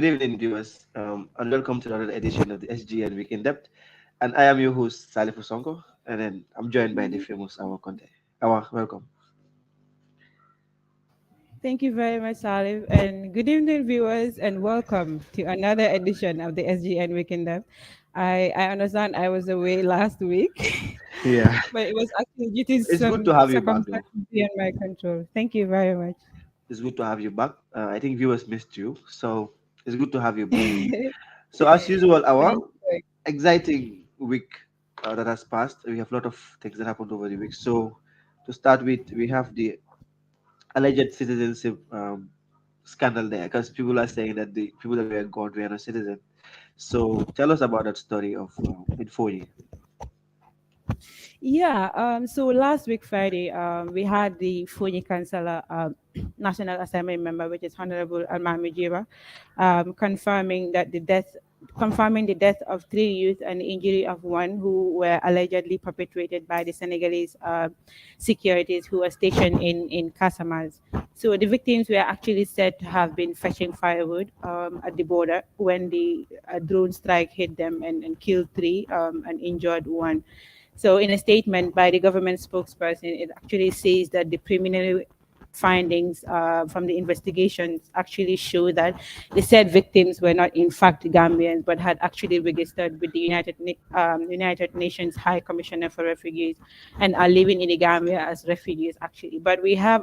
Good evening, viewers, and welcome to another edition of the SGN Week in Depth. And I am your host, Salif Usonko, and then I'm joined by the famous Awa Conte. Awa, welcome. Thank you very much, Salif, and good evening, viewers, and welcome to another edition of the SGN Weekend Up. I understand I was away last week, Yeah, but it was actually due to it's good to some have you back, though. circumstances beyond my control. Thank you very much. It's good to have you back. I think viewers missed you, so it's good to have you back. So, as usual, Awa, Thank you. exciting week that has passed. We have a lot of things that happened over the week. So, to start with, we have the alleged citizenship scandal there because people are saying that the people that were gone were not citizens. So tell us about that story of Infoyi. Yeah, so last week Friday, we had the Funi Councillor, National Assembly member, which is Honorable Almamy Tall, confirming that the death, confirming the death of three youth and the injury of one who were allegedly perpetrated by the Senegalese securities who were stationed in Casamance. So the victims were actually said to have been fetching firewood at the border when the drone strike hit them and killed three and injured one. So, in a statement by the government spokesperson, it actually says that the preliminary findings from the investigations actually show that the said victims were not in fact Gambians, but had actually registered with the United Nations High Commissioner for Refugees and are living in the Gambia as refugees actually. But we had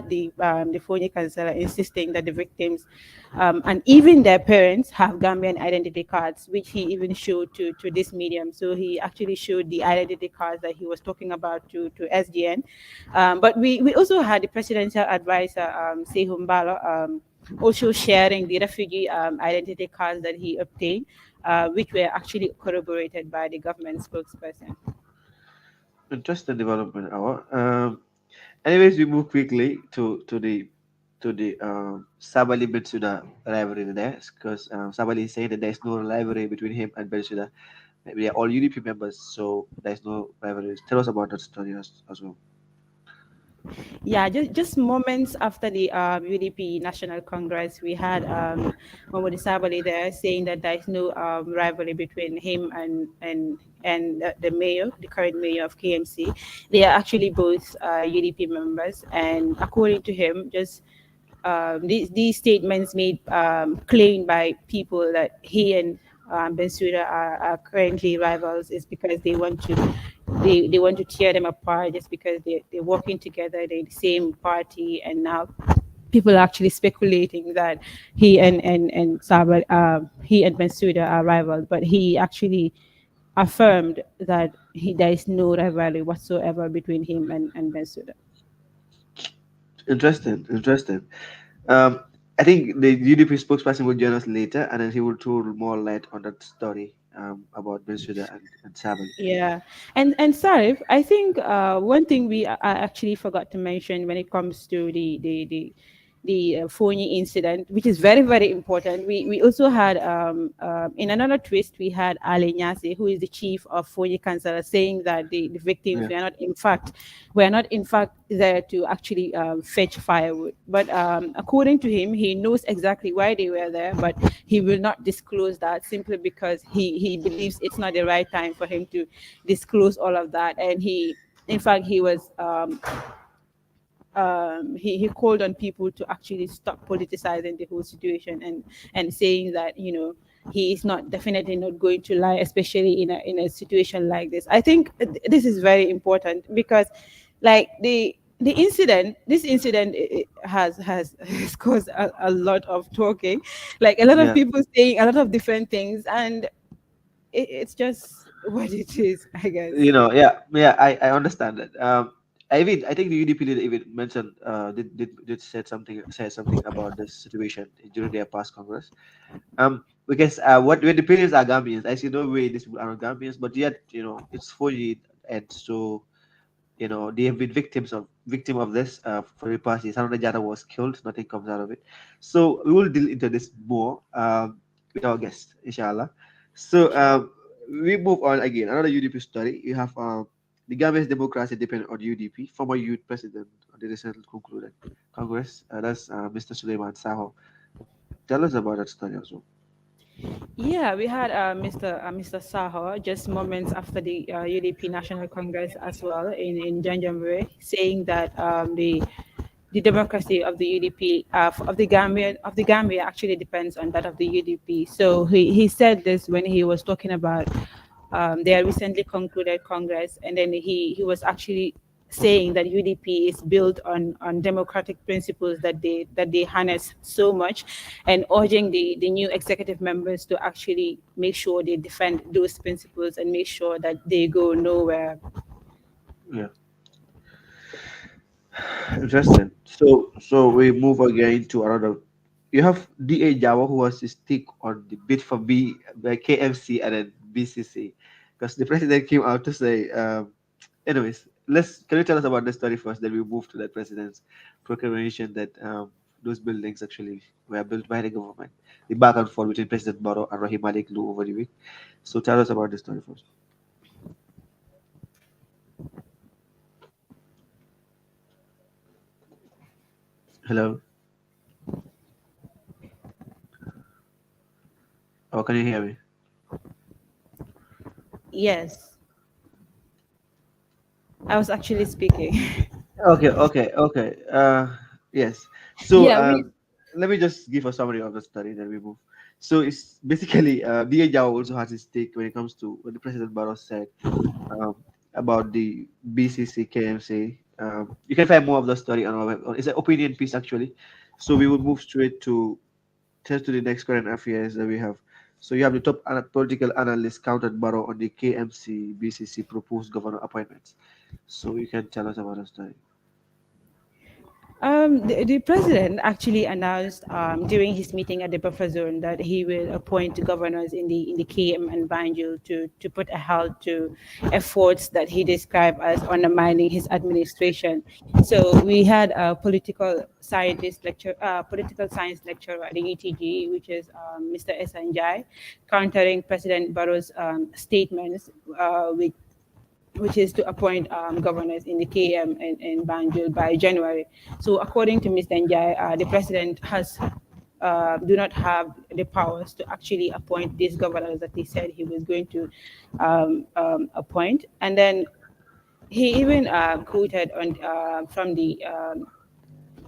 the Fonyi councillor insisting that the victims and even their parents have Gambian identity cards, which he even showed to this medium. So he actually showed the identity cards that he was talking about to SDN. But we also had the presidential advisor, Sehum Balo, also sharing the refugee identity cards that he obtained, which were actually corroborated by the government spokesperson. Interesting development, Awa. Anyways, we move quickly to the Sabali Bensuda rivalry there because Sabali is saying that there is no rivalry between him and Bensuda. We are all UDP members, so there is no rivalry. Tell us about that story as well. Yeah, just moments after the UDP National Congress, we had Mahmoud Sabali there saying that there is no rivalry between him and the mayor, the current mayor of KMC. They are actually both UDP members, and according to him, just these statements made claimed by people that he and Bensouda are currently rivals is because they want to tear them apart just because they're working together, they're the same party, and now people are actually speculating that he and Bensouda are rivals, but he actually affirmed that there is no rivalry whatsoever between him and Bensouda. Interesting, interesting. Um, I think the UDP spokesperson will join us later, and then he will throw more light on that story about Bensuda and Sabali. Yeah, and Sarif, I think one thing I actually forgot to mention when it comes to the Fonyi incident, which is very very important. We also had in another twist we had Ali Nyasi, who is the chief of Fonyi Council, saying that the victims Yeah. were not in fact there to actually fetch firewood. But according to him, he knows exactly why they were there, but he will not disclose that simply because he believes it's not the right time for him to disclose all of that. And in fact, he was he called on people to actually stop politicizing the whole situation and saying that he is not definitely not going to lie, especially in a situation like this. I think this is very important because like the incident this incident has caused a lot of talking, like a lot of Yeah. people saying a lot of different things, and it's just what it is, I guess. Yeah, I understand that. I think the UDP leader even mentioned did said something about this situation during their past Congress. Because what when the parents are Gambians, I see no way these people are not Gambians, but yet it's 4G, and so they have been victim of this for the past year. Sanada Jata was killed, nothing comes out of it. So we will deal into this more with our guest, inshallah. So Sure. we move on again. Another UDP story. You have the Gambia's democracy depend on UDP. Former youth president of the recently concluded Congress. That's Mr. Suleiman Saho. Tell us about that story also. Yeah, we had Mr. Saho just moments after the UDP National Congress as well in January, saying that the democracy of the UDP of the Gambia actually depends on that of the UDP. So he said this when he was talking about their recently concluded Congress, and then he was actually saying that UDP is built on democratic principles that they harness so much, and urging the new executive members to actually make sure they defend those principles and make sure that they go nowhere. Yeah, interesting. So we move again to another. You have DA Java who was to stick on the bid for by KMC and then BCC, because the president came out to say. Anyways, let's can you tell us about the story first? Then we move to the president's proclamation that those buildings actually were built by the government. The back and forth between President Barrow and Rahim Malik Lu over the week. So tell us about the story first. Hello. Oh, can you hear me? Yes, I was actually speaking. Okay. Yes. So Yeah, we let me just give a summary of the story, then we move. So it's basically DA Jao also has his stake when it comes to what the President Barrow said um, about the BCC KMC. You can find more of the story on our web. It's an opinion piece actually. So we will move straight to the next current affairs that we have. So you have the top political analyst counted Barrow on the KMC BCC proposed governor appointments. So you can tell us about the story. The president actually announced during his meeting at the buffer zone that he will appoint governors in the KM and Banjul to put a halt to efforts that he described as undermining his administration. So we had a political science lecturer at the UTG, which is Mr. Esanjai, countering President Barrow's statements which is to appoint governors in the KM and Banjul by January. So, according to Mr. Njai, the president has do not have the powers to actually appoint these governors that he said he was going to appoint. And then he even quoted from the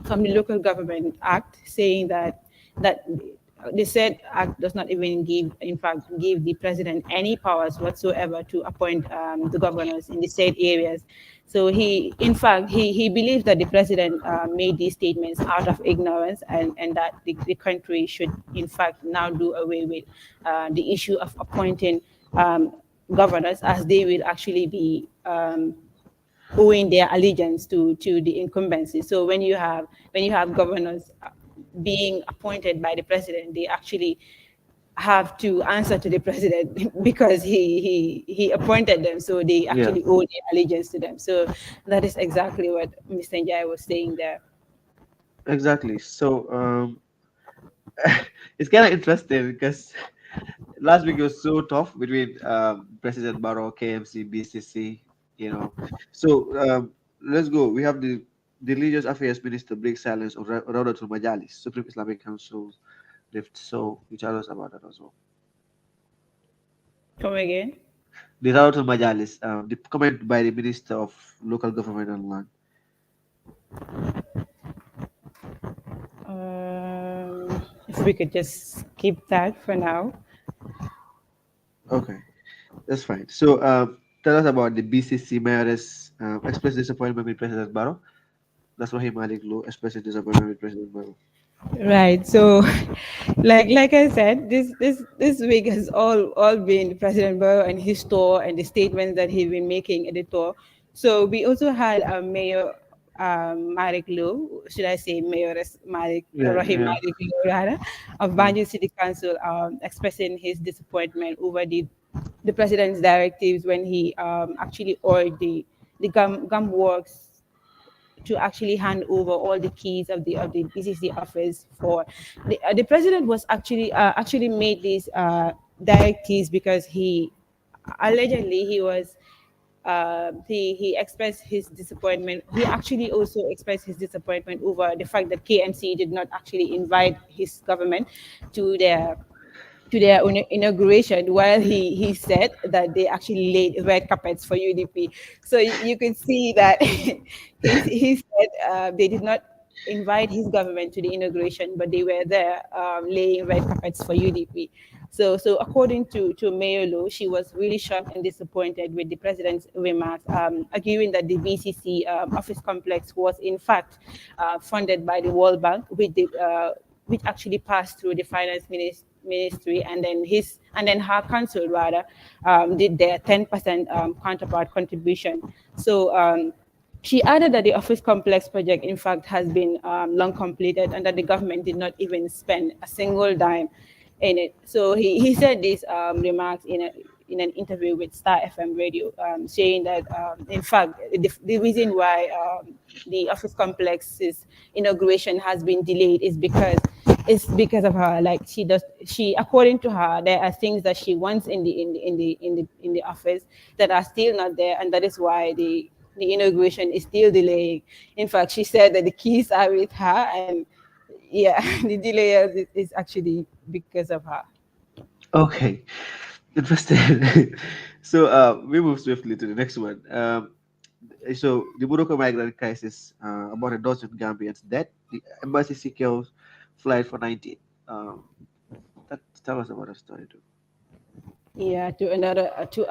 local government act saying that the said act does not even give in fact give the president any powers whatsoever to appoint the governors in the said areas. So he in fact he believes that the president made these statements out of ignorance, and that the country should in fact now do away with the issue of appointing governors, as they will actually be owing their allegiance to the incumbency. So when you have governors being appointed by the president, they actually have to answer to the president because he appointed them. So they Yeah, actually owe their allegiance to them. So that is exactly what Mr. Njai was saying there. exactly. So it's kind of interesting because last week was so tough between President Barrow, KMC, BCC. You know, so let's go. We have the religious affairs minister break silence on Raudatul Majalis, Supreme Islamic Council lift. So you tell us about that as well. Come again. The Raudatul Majalis, the comment by the Minister of Local Government and Land. If we could just keep that for now. Okay, that's fine. So tell us about the BCC mayoress expressed disappointment with President Barrow. That's why Malik Low expressed his disappointment with President Barrow. Right. So, like I said, this week has all been President Barrow and his tour and the statements that he's been making at the tour. So we also had Mayor Malik Low, should I say Mayor Malik Yeah, Rahim yeah, Malik Low rather, of yeah. Banjul City Council, expressing his disappointment over the president's directives when he actually ordered the gum works to actually hand over all the keys of the BCC office for the president was actually made these directives because he allegedly he was he expressed his disappointment. He actually also expressed his disappointment over the fact that KMC did not actually invite his government to their inauguration, while he said that they actually laid red carpets for UDP. So you could see that he said they did not invite his government to the inauguration, but they were there laying red carpets for UDP. So according to Mayor Lo, she was really shocked and disappointed with the president's remarks, arguing that the BCC office complex was in fact funded by the World Bank, which actually passed through the finance ministry, and then her council rather did their 10% counterpart contribution. So she added that the office complex project, in fact, has been long completed, and that the government did not even spend a single dime in it. So he said these remarks in an interview with Star FM Radio, saying that in fact the reason why the office complex's inauguration has been delayed is because it's because of her. Like she according to her, there are things that she wants in the office that are still not there, and that is why the inauguration is still delaying. In fact, she said that the keys are with her, and yeah, the delay is actually because of her. Okay, interesting. So we move swiftly to the next one. So the Morocco migrant crisis, about a dozen Gambians dead. The embassy secures flight for 19. Um, tell us about the story too. Yeah, to another to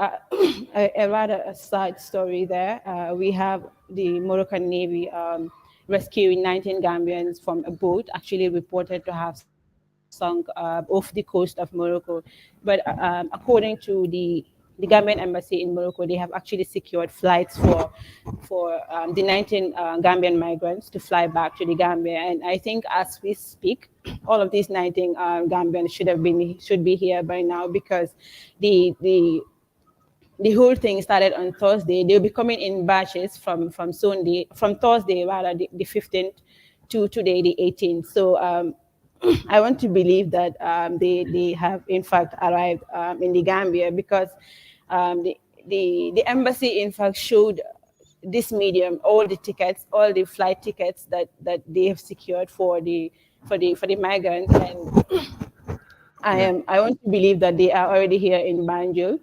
a rather a side story there. We have the Moroccan Navy rescuing 19 Gambians from a boat actually reported to have sunk off the coast of Morocco. But according to the Gambian embassy in Morocco, they have actually secured flights for the 19 Gambian migrants to fly back to the Gambia. And I think as we speak, all of these 19 Gambians should be here by now, because the the the whole thing started on Thursday. They'll be coming in batches from Thursday rather, the 15th to today, the 18th. So I want to believe that they have in fact arrived in the Gambia, because the embassy in fact showed this medium all the flight tickets that they have secured for the migrants. And Yeah. I want to believe that they are already here in Banjul,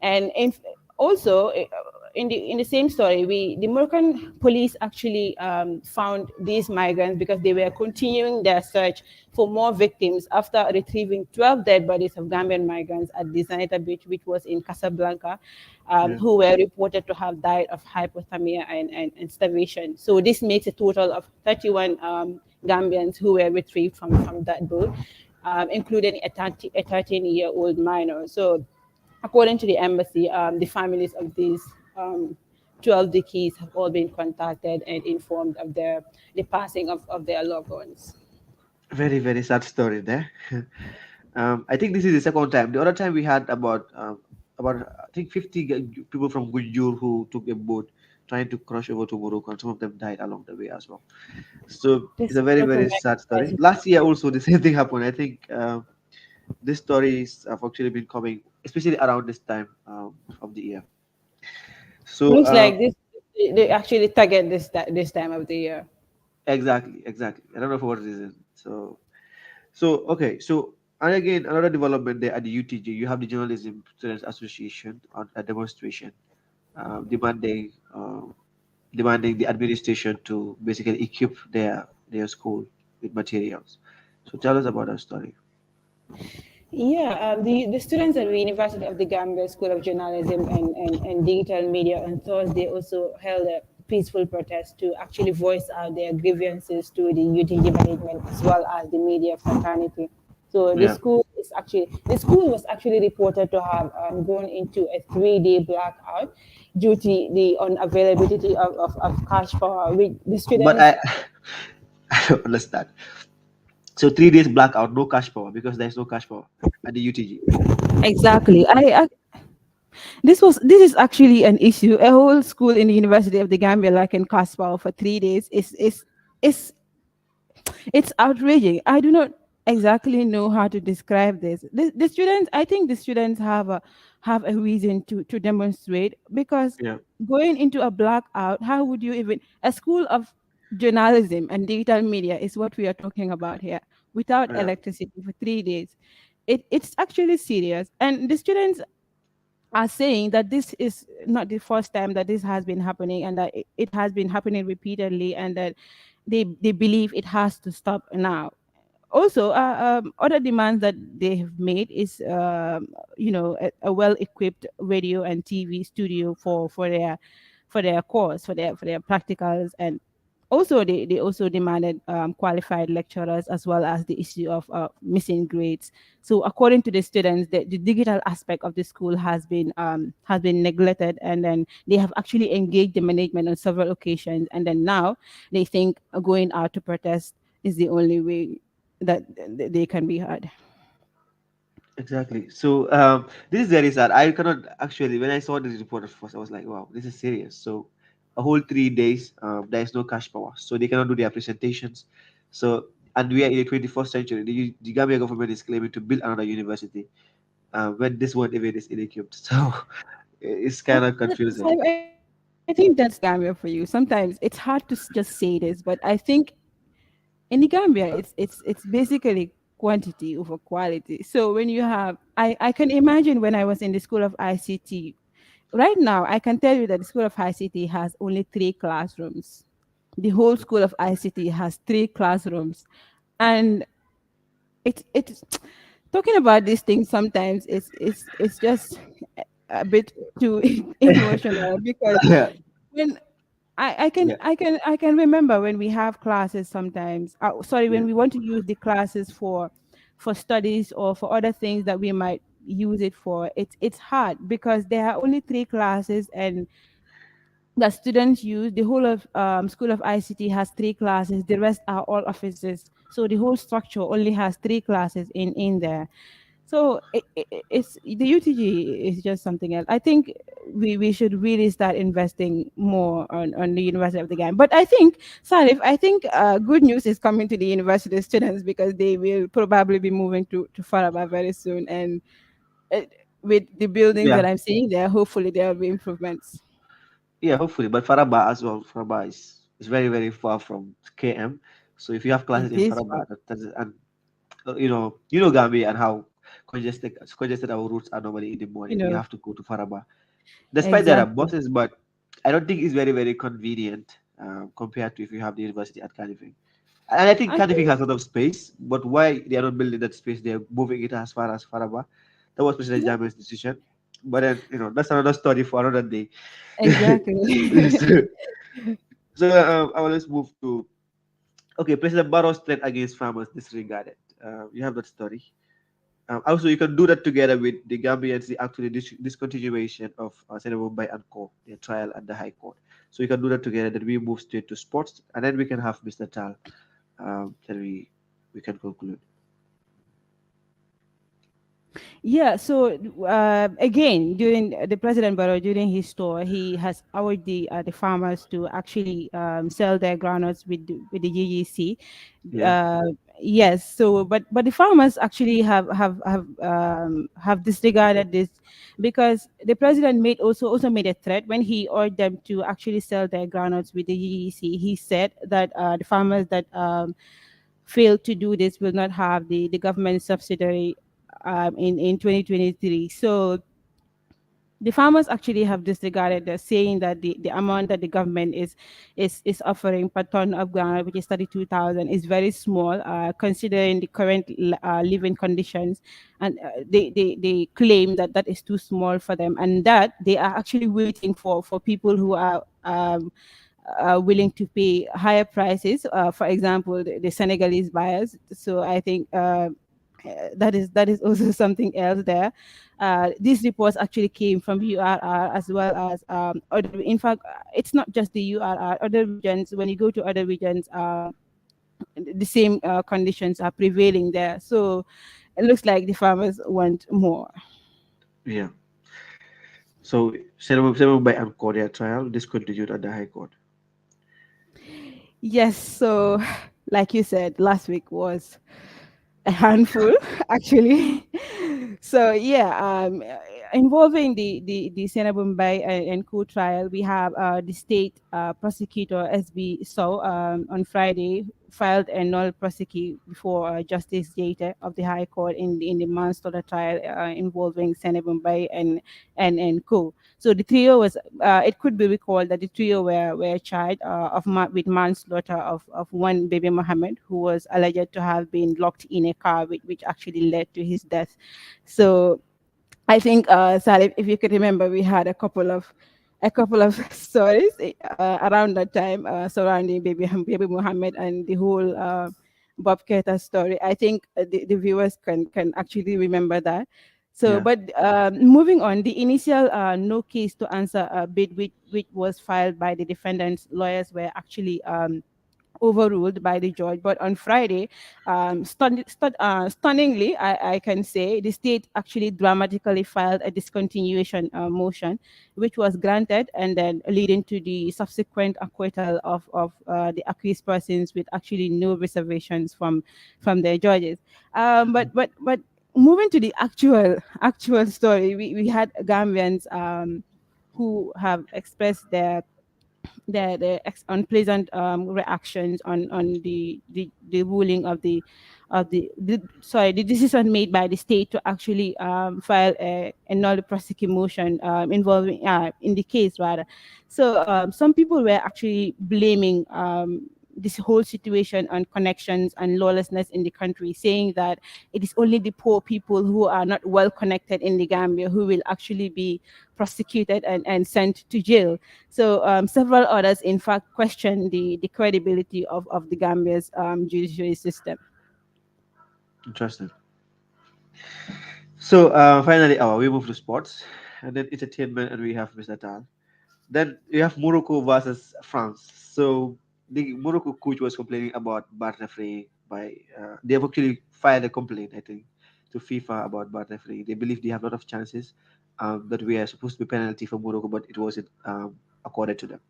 and also in the same story, the Moroccan police actually found these migrants because they were continuing their search for more victims after retrieving 12 dead bodies of Gambian migrants at the Zaneta beach, which was in Casablanca, Yeah. who were reported to have died of hypothermia and starvation. So this makes a total of 31 Gambians who were retrieved from that boat, including a 13-year-old minor. So, according to the embassy, the families of these 12 decrees have all been contacted and informed of the passing of their loved ones. Very, very sad story there. I think this is the second time. The other time we had about I think 50 people from Gunjur who took a boat trying to cross over to Morocco, and some of them died along the way as well. So it's This a very, Moroccan very sad story. Last year also the same thing happened. I think these stories have actually been coming, especially around this time of the year. So looks like this they actually target this time of the year. exactly, exactly. I don't know for what reason. So okay, so and again another development there at the UTG, you have the Journalism Students Association on a demonstration, demanding demanding the administration to basically equip their school with materials. So tell us about that story. Yeah, the students at the University of the Gambia School of Journalism and Digital Media on Thursday also held a peaceful protest to actually voice out their grievances to the UTG management as well as the media fraternity. So Yeah, the school was actually reported to have gone into a 3-day blackout due to the unavailability of cash power, with the but students. I I don't understand. So 3 days blackout, no cash power because there's no cash power at the UTG. Exactly. This is actually an issue. A whole school in the University of the Gambia, like in Casper, for 3 days is it's outraging. I do not exactly know how to describe this. The students, I think the students have have a reason to demonstrate, because Yeah. going into a blackout, how would you even, a school of journalism and digital media is what we are talking about here, without Yeah. electricity for 3 days. It's actually serious, and the students are saying that this is not the first time that this has been happening, and that it has been happening repeatedly, and that they believe it has to stop now. Also, other demands that they have made is, a well-equipped radio and TV studio for their course, for their practicals. And also they also demanded qualified lecturers, as well as the issue of missing grades. So according to the students, the digital aspect of the school has been neglected, and then they have actually engaged the management on several occasions, and then now they think going out to protest is the only way that they can be heard. Exactly. So this is very sad. I cannot actually. When I saw this report at first, I was like, "Wow, this is serious." So a whole 3 days, there is no cash power, so they cannot do their presentations. So and we are in the 21st century. The Gambia government is claiming to build another university when this one even is ill-equipped. So it's kind of confusing. So I think that's Gambia for you. Sometimes it's hard to just say this, but I think in the Gambia, it's basically quantity over quality. So when you have, I can imagine when I was in the school of ICT. Right now, I can tell you that the school of ICT has only 3 classrooms. The whole school of ICT has 3 classrooms, and it's talking about these things sometimes it's just a bit too emotional, because Yeah, when yeah, I can remember when we have classes sometimes. Sorry, yeah. when we want to use the classes for studies or for other things that we might use it for. It's hard because there are only 3 classes, and that students use. The whole of School of ICT has 3 classes. The rest are all offices. So the whole structure only has 3 classes in there. So it's the UTG is just something else. I think we should really start investing more on the University of the Game. But I think, Salif, I think good news is coming to the university students, because they will probably be moving to Faraba very soon. And uh, with the buildings Yeah, that I'm seeing there, hopefully there will be improvements. yeah, hopefully. But Faraba as well. Faraba is very, very far from KM. So if you have classes It in is Faraba, and you know Gambia and how congested our routes are normally in the you morning. We know, have to go to Faraba. Despite there are exactly. buses, but I don't think it's very, very convenient compared to if you have the university at Kanifing. And I think I Kanifing think, has a lot of space, but why they are not building that space? They are moving it as far as Faraba. That was President yeah, Jammeh's decision. But then, that's another story for another day. exactly. so, I will just move to, okay, President Barrow's threat against farmers disregarded. You have that story. Also, you can do that together with the Gambians, the actually discontinuation of Senator Mumbai and Co. their trial at the High Court. So you can do that together. Then we move straight to sports, and then we can have Mr. Tal. Then we can conclude. Yeah, so again, during the President Barrow, during his tour, he has urged the farmers to actually sell their groundnuts with the GGC. Yeah, Uh, yes, so but the farmers actually have disregarded this, because the president made also made a threat when he urged them to actually sell their groundnuts with the GGC. He said that the farmers that fail to do this will not have the government subsidiary in 2023. So the farmers actually have disregarded the saying that the amount that the government is offering per ton of ground, which is 32,000, is very small, considering the current living conditions. And they claim that that is too small for them, and that they are actually waiting for people who are willing to pay higher prices. For example, the Senegalese buyers. So I think that is also something else there. These reports actually came from URR, as well as other. In fact, it's not just the URR. Other regions, when you go to other regions, the same conditions are prevailing there. So it looks like the farmers want more. yeah. So Senator Mumbai and Co. their trial discontinued at the High Court. Yes. So, like you said, last week was a handful, actually. So yeah, involving the Senabum Bay and coup trial, we have the state prosecutor, as we saw on Friday, filed a null prosecute before Justice Jata of the High Court in the manslaughter trial involving Senabum Bay and coup. So the trio was. It could be recalled that the trio were charged with manslaughter of one baby Mohammed, who was alleged to have been locked in a car, which actually led to his death. So I think, Salif, if you could remember, we had a couple of stories around that time surrounding baby Muhammad and the whole Bob Keita story. I think the viewers can actually remember that. So, Yeah. but moving on, the initial no case to answer bid, which was filed by the defendant's lawyers, were actually overruled by the judge. But on Friday, stunningly, I can say the state actually dramatically filed a discontinuation motion, which was granted, and then leading to the subsequent acquittal of the accused persons with actually no reservations from their judges. But moving to the actual story, we had Gambians who have expressed their unpleasant reactions on the ruling of the decision made by the state to actually file a null prosecution motion involving in the case rather. So some people were actually blaming this whole situation on connections and lawlessness in the country, saying that it is only the poor people who are not well connected in the Gambia who will actually be prosecuted and sent to jail. So several others, in fact, question the credibility of the Gambia's judiciary system. Interesting. So finally, we move to sports, and then entertainment, and we have Mr. Tal. Then we have Morocco versus France. So the Morocco coach was complaining about bad refereeing by they have actually filed a complaint, I think, to FIFA about bad refereeing. They believe they have a lot of chances that we are supposed to be penalty for Morocco, but it wasn't accorded to them.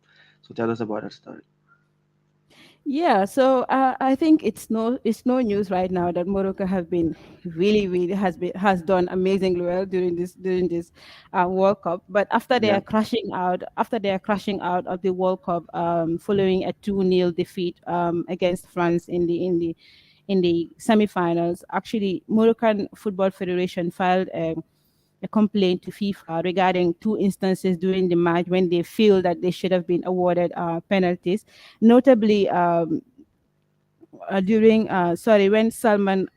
So tell us about that story. Yeah, so I think it's no news right now that Morocco have been really has done amazingly well during this World Cup. But Yeah, after they are crashing out of the World Cup, following a 2-0 defeat against France in the semifinals, actually Moroccan Football Federation filed a complaint to FIFA regarding two instances during the match when they feel that they should have been awarded penalties, notably during sorry when Salman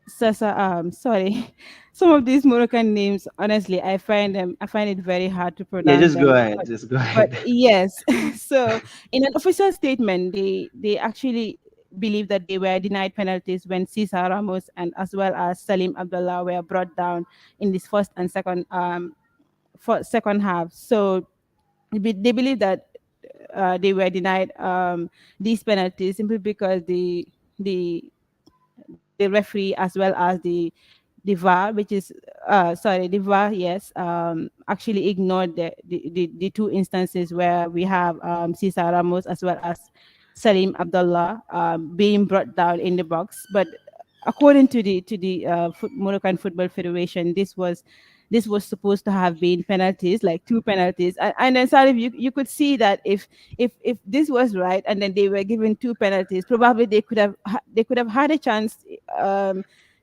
Sasa sorry some of these Moroccan names, honestly, I find it very hard to yeah. pronounce Just go them, ahead. Just go but ahead. yes. So in an official statement, they actually believe that they were denied penalties when Cesar Ramos and as well as Salim Abdullah were brought down in this first and second for second half. So they believe that they were denied these penalties simply because the the referee as well as the VAR, which is the VAR, yes, actually ignored the two instances where we have Cesar Ramos as well as Salim Abdullah being brought down in the box. But according to the Moroccan Football Federation, this was supposed to have been penalties, like two penalties, and then Salif, you could see that if this was right, and then they were given two penalties, probably they could have had a chance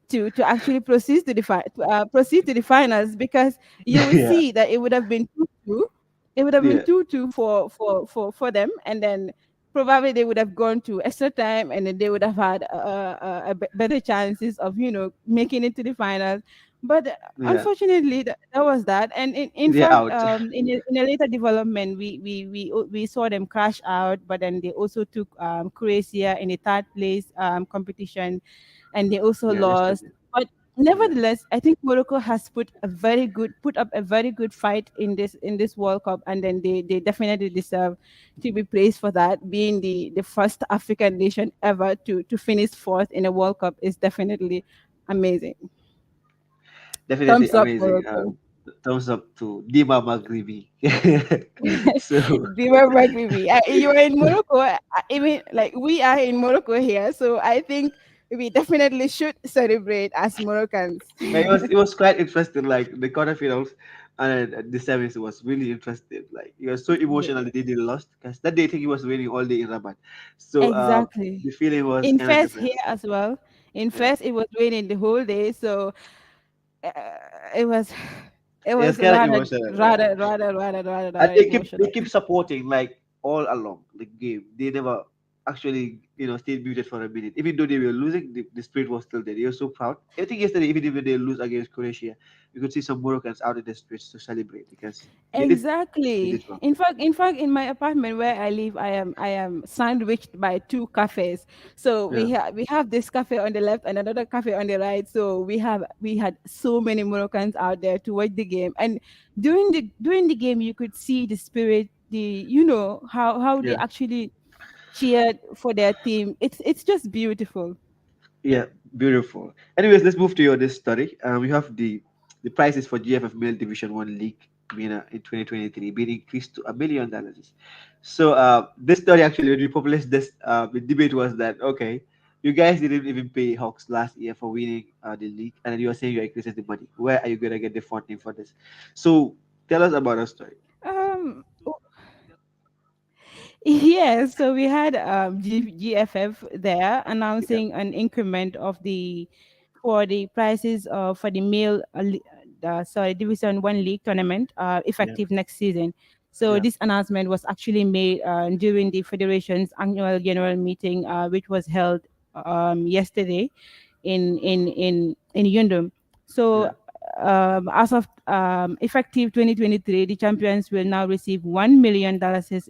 to actually proceed to the finals, because you would Yeah, see that it would have been 2-2. It would have been yeah, 2-2 for them, and then probably they would have gone to extra time, and then they would have had better chances of making it to the finals. But yeah. unfortunately, that was that. And in They're fact, out. in a later development, we saw them crash out, but then they also took Croatia in the third place competition, and they also Yeah, lost. yesterday. But Yeah, nevertheless, I think Morocco has put up a very good fight in this World Cup, and then they definitely deserve to be praised for that. Being the first African nation ever to finish fourth in a World Cup is definitely amazing. definitely Thumbs up, amazing. Morocco. Thumbs up to Dima Maghribi. So Remember, Gribi, you are in Morocco. I mean, like we are in Morocco here, so I think we definitely should celebrate as Moroccans. Yeah, it was quite interesting. Like the quarterfinals and the semis was really interesting. Like it was so emotional Yeah, the day they lost because that day I think he was raining all day in Rabat. So exactly. the feeling was In kind of first different. here as well. In Yeah, first, it was raining the whole day, so uh, it was it it was was kind of rather emotional. Yeah. rather rather rather rather And rather they keep emotional. supporting like all along the game. They never actually stayed muted for a minute. Even though they were losing, the spirit was still there. They were so proud. I think yesterday, even if they lose against Croatia, you could see some Moroccans out in the streets to celebrate because they did Exactly. well. In fact, in my apartment where I live, I am sandwiched by two cafes. So Yeah, we have this cafe on the left and another cafe on the right. So we had so many Moroccans out there to watch the game. And during the game, you could see the spirit, how they yeah. actually cheered for their team. It's just beautiful. Yeah, beautiful. Anyways, let's move to your this story. We have the prices for GFF Male Division One League winner in 2023 being increased to $1 million. So this story actually, when we published this, the debate was that okay, you guys didn't even pay Hawks last year for winning the league, and then you are saying you're increasing the money. Where are you gonna get the funding for this? So tell us about our story. Um, Yes, so we had GFF there Yeah, announcing an increment for the prices for the male Division One League tournament yeah, effective next season. So yeah, this announcement was actually made during the federation's annual general meeting, which was held yesterday in Yundum. So yeah, as of effective 2023, the champions will now receive $1 million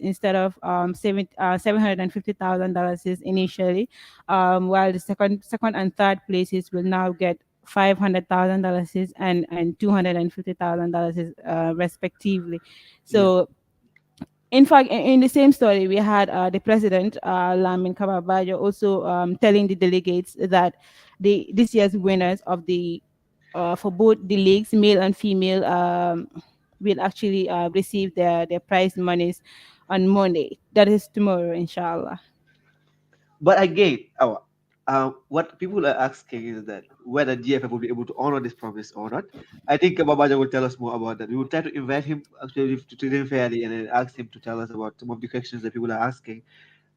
instead of $750,000 initially, while the second and third places will now get $500,000 and $250,000 respectively. yeah, So in fact, in the same story, we had the president, Lamin Kababajo, also telling the delegates that this year's winners of the for both the leagues, male and female, will actually receive their prize monies on Monday. That is tomorrow, inshallah. But again, what people are asking is that whether GFF will be able to honor this promise or not. I think Babaja will tell us more about that. We will try to invite him actually to treat him fairly and then ask him to tell us about some of the questions that people are asking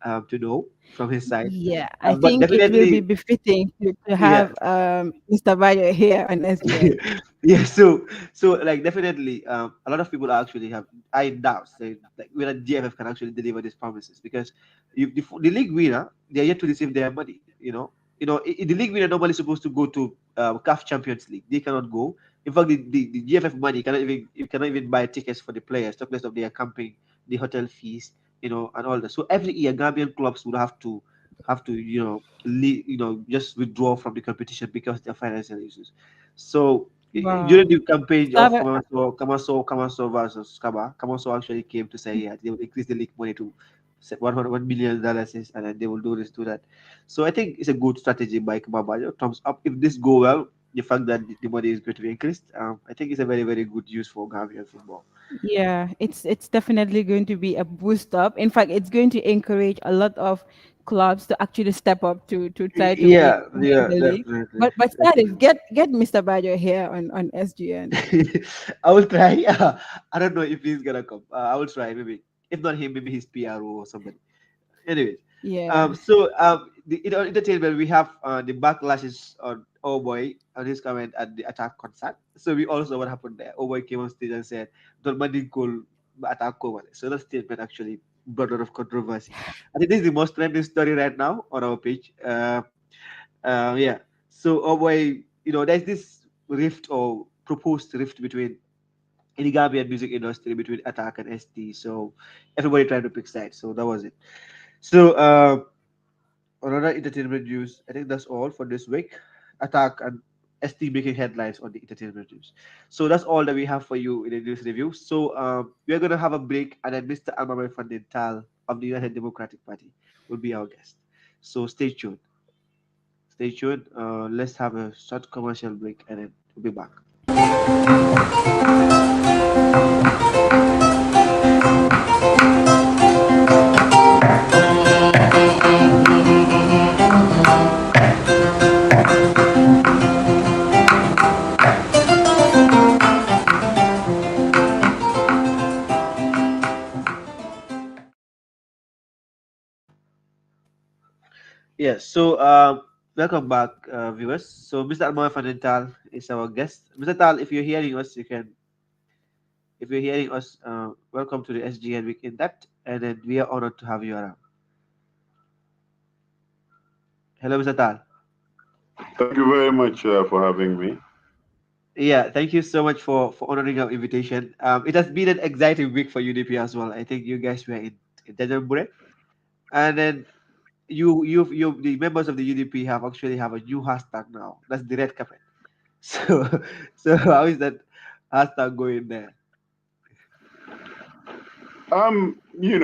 to know from his side. Yeah, I But think it will be definitely, befitting to yeah, have Mr. Bayo here on SGN. yeah. So like definitely, a lot of people actually have I doubt say like whether GFF can actually deliver these promises because the league winner they are yet to receive their money. The league winner normally supposed to go to CAF Champions League. They cannot go. In fact, the GFF money cannot even buy tickets for the players, talk less of their camping, the hotel fees, and all that. So every year, Gambian clubs would have to just withdraw from the competition because of their financial issues. So during Wow. the campaign of Seven, Kamaso versus Kaba, Kamaso actually came to say yeah, they will increase the league money to $100 million, and then they will do this, do that. So I think it's a good strategy by Kaba. Thumbs up if this go well. The fact that the money is going to be increased, I think it's a very very good use for Gambian football. Yeah, it's definitely going to be a boost up. In fact, it's going to encourage a lot of clubs to actually step up to try to win Yeah, win yeah, the league. definitely, But Salif, definitely. get Mr. Bajo here on SGN. I will try. I don't know if he's gonna come. I will try. Maybe if not him, maybe his PRO or somebody. Anyways, Yeah. on entertainment we have the backlashes on Oh Boy on his comment at the Attack concert. So we all saw what happened there. Oh Boy came on stage and said, "Don't mind call Attack ko wale." So that statement actually brought a lot of controversy. I think this is the most trending story right now on our page. Yeah. So Oh Boy, there's this rift or proposed rift between in the Gambian music industry between Attack and ST. So everybody trying to pick sides. So that was it. So on other entertainment news, I think that's all for this week. Attack and ST making headlines on the entertainment news. So that's all that we have for you in the news review. So we're gonna have a break, and then Mr. Almamy Tall of the United Democratic Party will be our guest. So stay tuned. Stay tuned. Let's have a short commercial break, and then we'll be back. Yes. So, welcome back, viewers. So, Mr. Almamy Tall is our guest. Mr. Tal, if you're hearing us, if you're hearing us, welcome to the SGN Week in Depth, and then we are honored to have you around. Hello, Mr. Tal. Thank you very much for having me. Yeah, thank you so much for honoring our invitation. It has been an exciting week for UDP as well. I think you guys were in Denver, and then the members of the UDP have actually have a new hashtag now. That's the red carpet. So, so how is that hashtag going there? We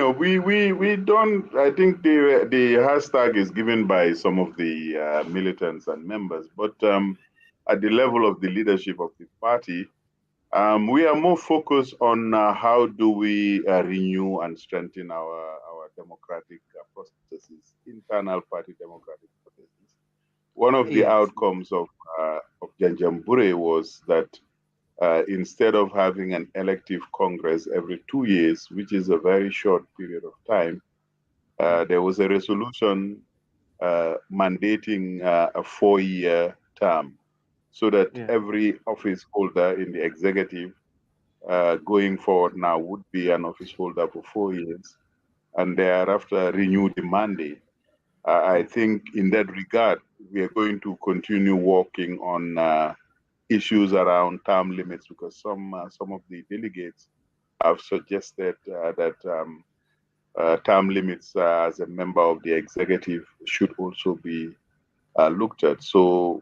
don't. I think the hashtag is given by some of the militants and members, but at the level of the leadership of the party, we are more focused on how do we renew and strengthen our democratic processes, internal party democratic processes. One of the Yes. outcomes of Janjambure was that instead of having an elective Congress every 2 years, which is a very short period of time, Yeah. there was a resolution mandating a 4 year term so that Yeah. every office holder in the executive going forward now would be an office holder for 4 years and thereafter renew the mandate. I Yeah. think in that regard, we are going to continue working on issues around term limits because some of the delegates have suggested that term limits as a member of the executive should also be looked at. So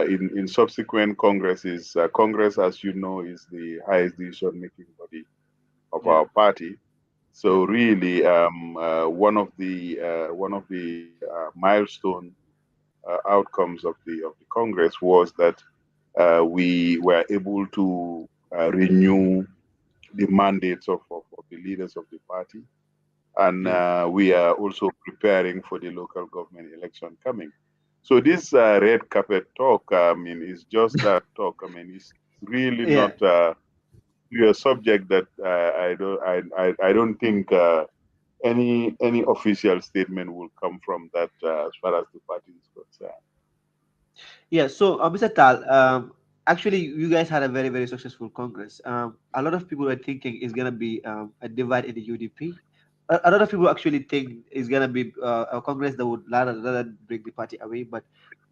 in subsequent congresses, Congress, as you know, is the highest decision-making body of Yeah. our party. Yeah. So really, one of the milestone outcomes of the Congress was that we were able to renew the mandates of the leaders of the party. And Yeah. we are also preparing for the local government election coming. So this red carpet talk, I mean, is just that talk. I mean, it's really Yeah. not a subject that I don't think any official statement will come from that as far as the party is concerned. Yeah, so Mr. Tal, actually, you guys had a very, very successful Congress. A lot of people are thinking it's gonna be a divide in the UDP. A lot of people actually think it's gonna be a Congress that would rather bring the party away, but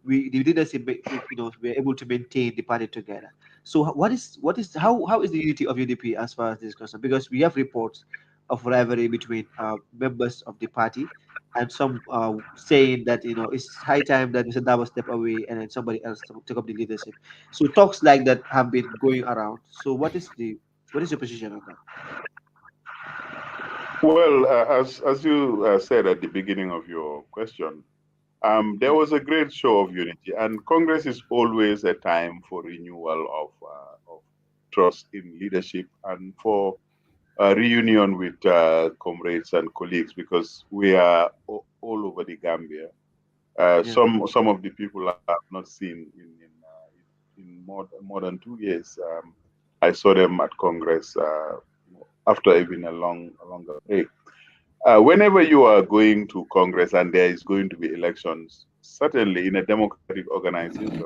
the leadership, we're able to maintain the party together. So what is how is the unity of UDP as far as this is concerned? Because we have reports of rivalry between members of the party and some saying that it's high time that Mr. Dabo step away and then somebody else to take up the leadership. So talks like that have been going around. So what is your position on that? Well, as you said at the beginning of your question, there Yeah, was a great show of unity, and Congress is always a time for renewal of trust in leadership and for reunion with comrades and colleagues because we are all over the Gambia. yeah, Some of the people I have not seen in more than 2 years. I saw them at Congress after even a longer break. Whenever you are going to Congress and there is going to be elections, certainly in a democratic organization,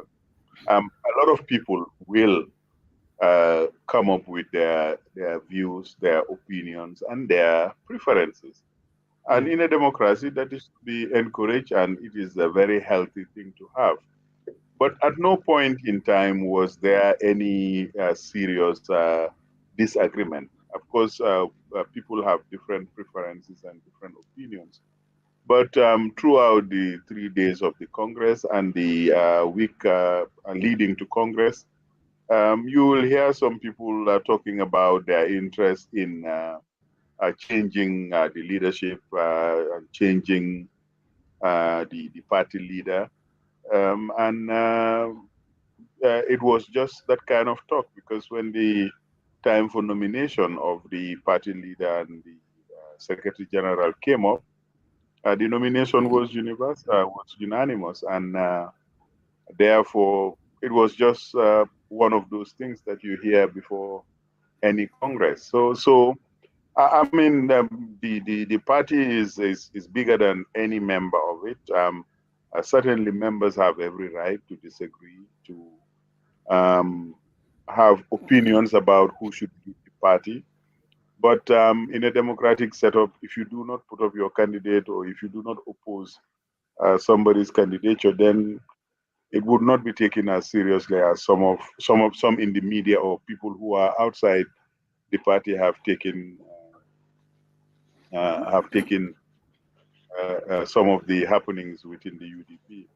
a lot of people will come up with their views, their opinions, and their preferences. And yeah, in a democracy, that is to be encouraged, and it is a very healthy thing to have. But at no point in time was there any serious disagreement. Of course, people have different preferences and different opinions. But throughout the 3 days of the Congress and the week leading to Congress, you will hear some people talking about their interest in changing the leadership, changing the party leader. And it was just that kind of talk because when the time for nomination of the party leader and the secretary general came up, the nomination was was unanimous, and therefore it was just one of those things that you hear before any congress. I mean, the party is bigger than any member of it. Certainly, members have every right to disagree, to um, have opinions about who should lead the party. But in a democratic setup, if you do not put up your candidate or if you do not oppose somebody's candidature, then it would not be taken as seriously as some in the media or people who are outside the party have taken some of the happenings within the UDP.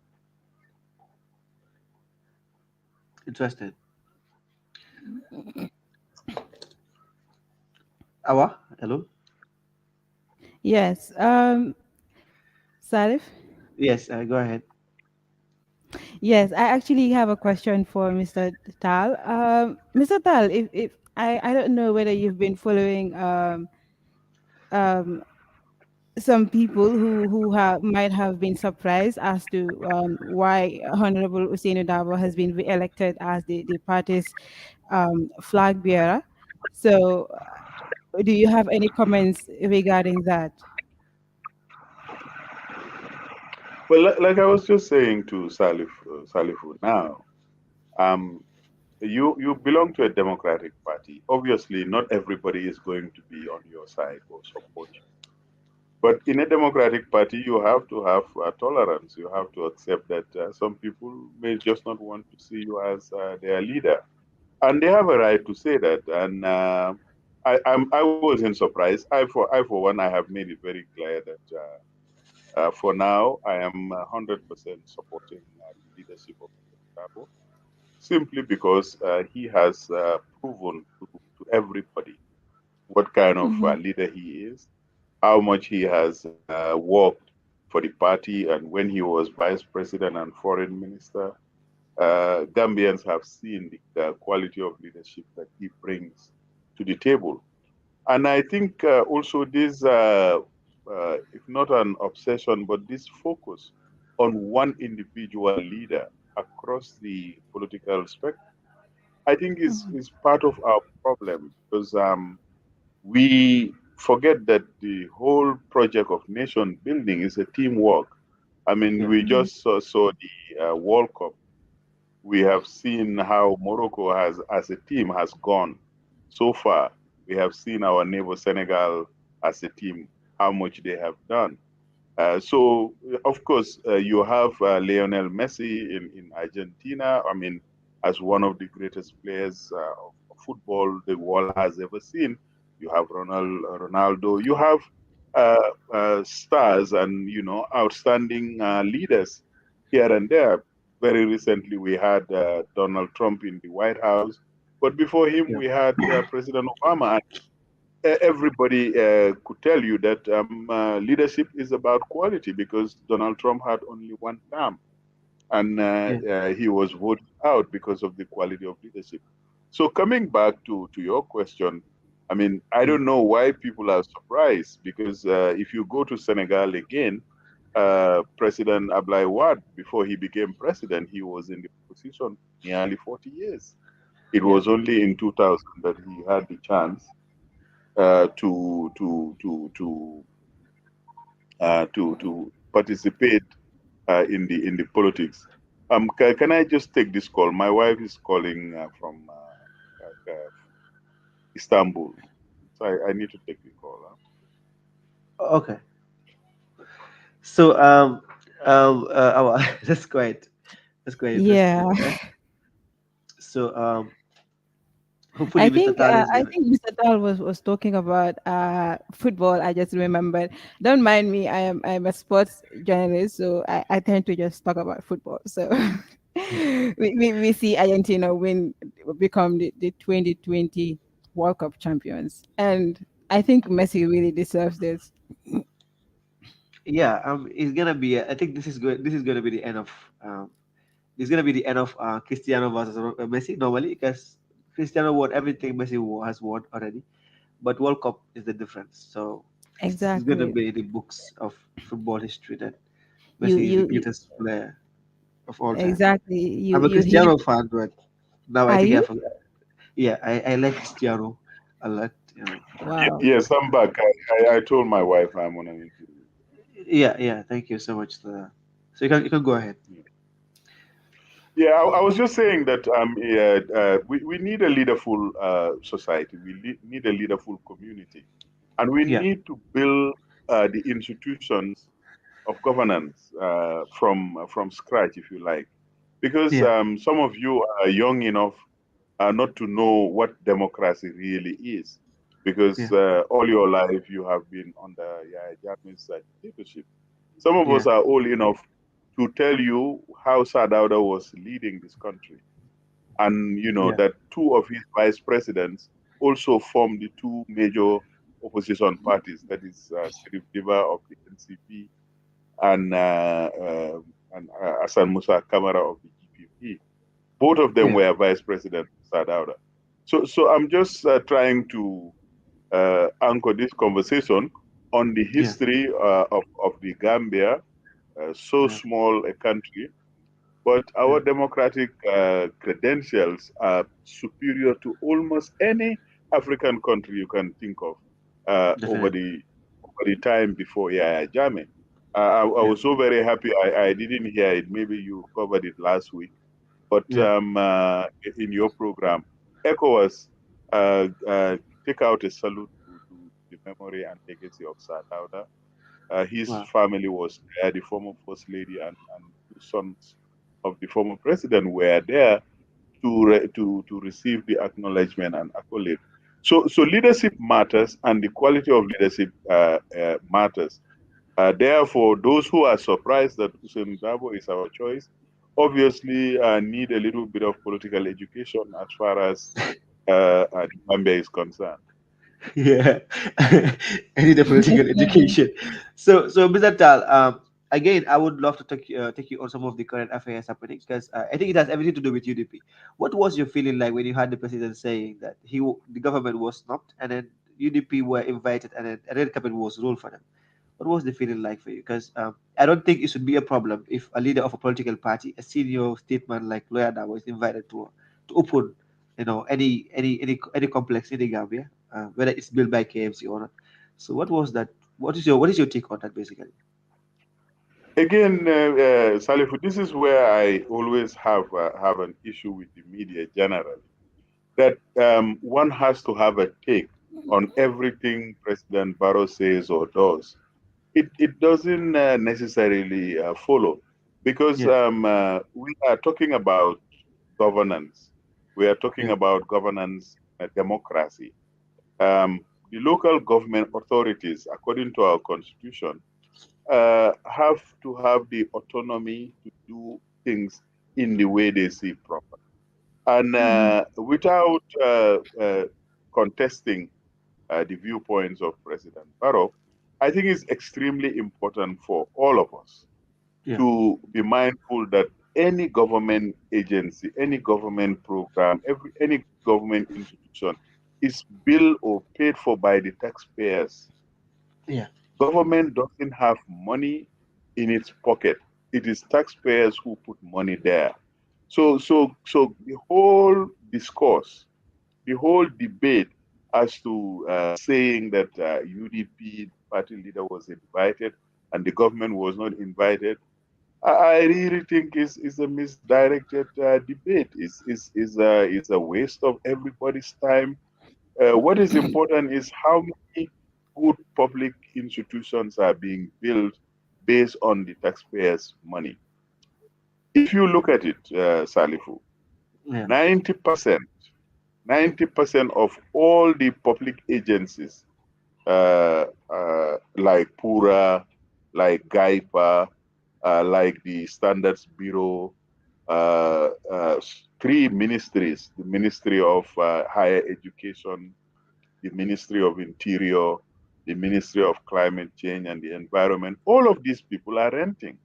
Interesting. Awa, hello. Yes. Salif? Yes, go ahead. Yes, I actually have a question for Mr. Tal. Mr. Tal, if I don't know whether you've been following um, some people who have might have been surprised as to why Honorable Usainu Dabo has been re-elected as the party's flag bearer. So, do you have any comments regarding that? Well, like I was just saying to Salifu now, um, you belong to a democratic party. Obviously, not everybody is going to be on your side or support you. But in a democratic party, you have to have tolerance. You have to accept that some people may just not want to see you as their leader, and they have a right to say that. And I wasn't surprised. I for one, I have made it very clear that for now, I am 100% supporting the leadership of Gabo, simply because he has proven to everybody what kind of Mm-hmm. leader he is, how much he has worked for the party, and when he was vice president and foreign minister, Gambians have seen the quality of leadership that he brings to the table. And I think also this, if not an obsession, but this focus on one individual leader across the political spectrum, I think is part of our problem because we forget that the whole project of nation building is a teamwork. I mean, Yeah. we just saw the World Cup. We have seen how Morocco has, as a team, has gone so far. We have seen our neighbor Senegal as a team, how much they have done. So, of course, you have Lionel Messi in Argentina. I mean, as one of the greatest players of football the world has ever seen. You have Ronaldo. You have stars and outstanding leaders here and there. Very recently, we had Donald Trump in the White House, but before him, Yeah. we had President Obama. Everybody could tell you that leadership is about quality because Donald Trump had only one term and Yeah. he was voted out because of the quality of leadership. So coming back to your question, I mean, I Yeah. don't know why people are surprised because if you go to Senegal again, President Ablaye Wade, before he became president, he was in the position nearly 40 years. It Yeah. was only in 2000 that he had the chance to participate in the politics. Can I just take this call? My wife is calling from Istanbul, so I need to take the call. Huh? Okay. So that's quite interesting. Yeah. Okay. So hopefully Mr. Tal is I gonna. think Mr. Dahl was talking about football. I just remembered. Don't mind me. I'm a sports journalist, so I tend to just talk about football. So we see Argentina become the 2020 World Cup champions, and I think Messi really deserves this. Yeah. It's gonna be. I think this is good. This is gonna be the end of. This is gonna be the end of Cristiano versus Messi normally because Cristiano won everything Messi has won already, but World Cup is the difference. So it's gonna Exactly. be the books of football history that You Messi is the you, you greatest player of all time. exactly. I'm a You hit. Cristiano fan, but now I Are think I you? forgot. Yeah, I like Cristiano a lot. Wow. Yes, I'm back. I told my wife I'm on an interview. Yeah, yeah. Thank you so much. So you can go ahead. Yeah, I was just saying that we need a leaderful society. We need a leaderful community, and we Yeah, need to build the institutions of governance from scratch, if you like, because yeah, some of you are young enough not to know what democracy really is, because yeah, all your life you have been under Yahya Jammeh's dictatorship. Some of us yeah, are old enough to tell you how Sadauda was leading this country, and yeah, that two of his vice presidents also formed the two major opposition parties, that is Sirif Diba of the NCP and Hassan Musa Kamara of the GPP. Both of them yeah, were vice president Sadauda. So I'm just trying to anchor this conversation on the yeah, history of the Gambia, so yeah, small a country, but yeah, our democratic credentials are superior to almost any African country you can think of uh, over definitely. the over the time before Yahya Jammeh. I Yeah, was so very happy. I didn't hear it. Maybe you covered it last week, but yeah, in your program, ECOWAS take out a salute to the memory and legacy of Sadauda. His wow, family was there. The former first lady and two sons of the former president were there to receive the acknowledgement and accolade. So leadership matters, and the quality of leadership matters. Therefore, those who are surprised that Hussein Dabo is our choice obviously need a little bit of political education as far as Gambia is concerned. yeah. I need a political education. So Mr. Tal, again, I would love to take you on some of the current affairs happening, because I think it has everything to do with UDP. What was your feeling like when you had the president saying that the government was snubbed, and then UDP were invited, and then a red carpet was ruled for them? What was the feeling like for you? Because I don't think it should be a problem if a leader of a political party, a senior statesman like Lawyer Dabo, is invited to open, any complex in the Gambia, whether it's built by KMC or not. So what was that? What is your take on that basically? Again, Salifu, this is where I always have an issue with the media generally. That one has to have a take on everything President Barrow says or does. It doesn't necessarily follow, because Yeah, we are talking about governance. We are talking yeah, about governance, democracy. The local government authorities, according to our constitution, have to have the autonomy to do things in the way they see proper. And without contesting the viewpoints of President Barrow, I think it's extremely important for all of us yeah, to be mindful that any government agency, any government program, any government institution is built or paid for by the taxpayers. yeah, Government doesn't have money in its pocket. It is taxpayers who put money there. So the whole discourse, the whole debate as to saying that UDP party leader was invited and the government was not invited, I really think is a misdirected debate. Is a waste of everybody's time. What is important is how many good public institutions are being built based on the taxpayers' money. If you look at it, Salifu, yeah, 90%, 90% of all the public agencies, like Pura, like GAIPA, like the Standards Bureau, three ministries, the Ministry of Higher Education, the Ministry of Interior, the Ministry of Climate Change and the Environment, all of these people are renting.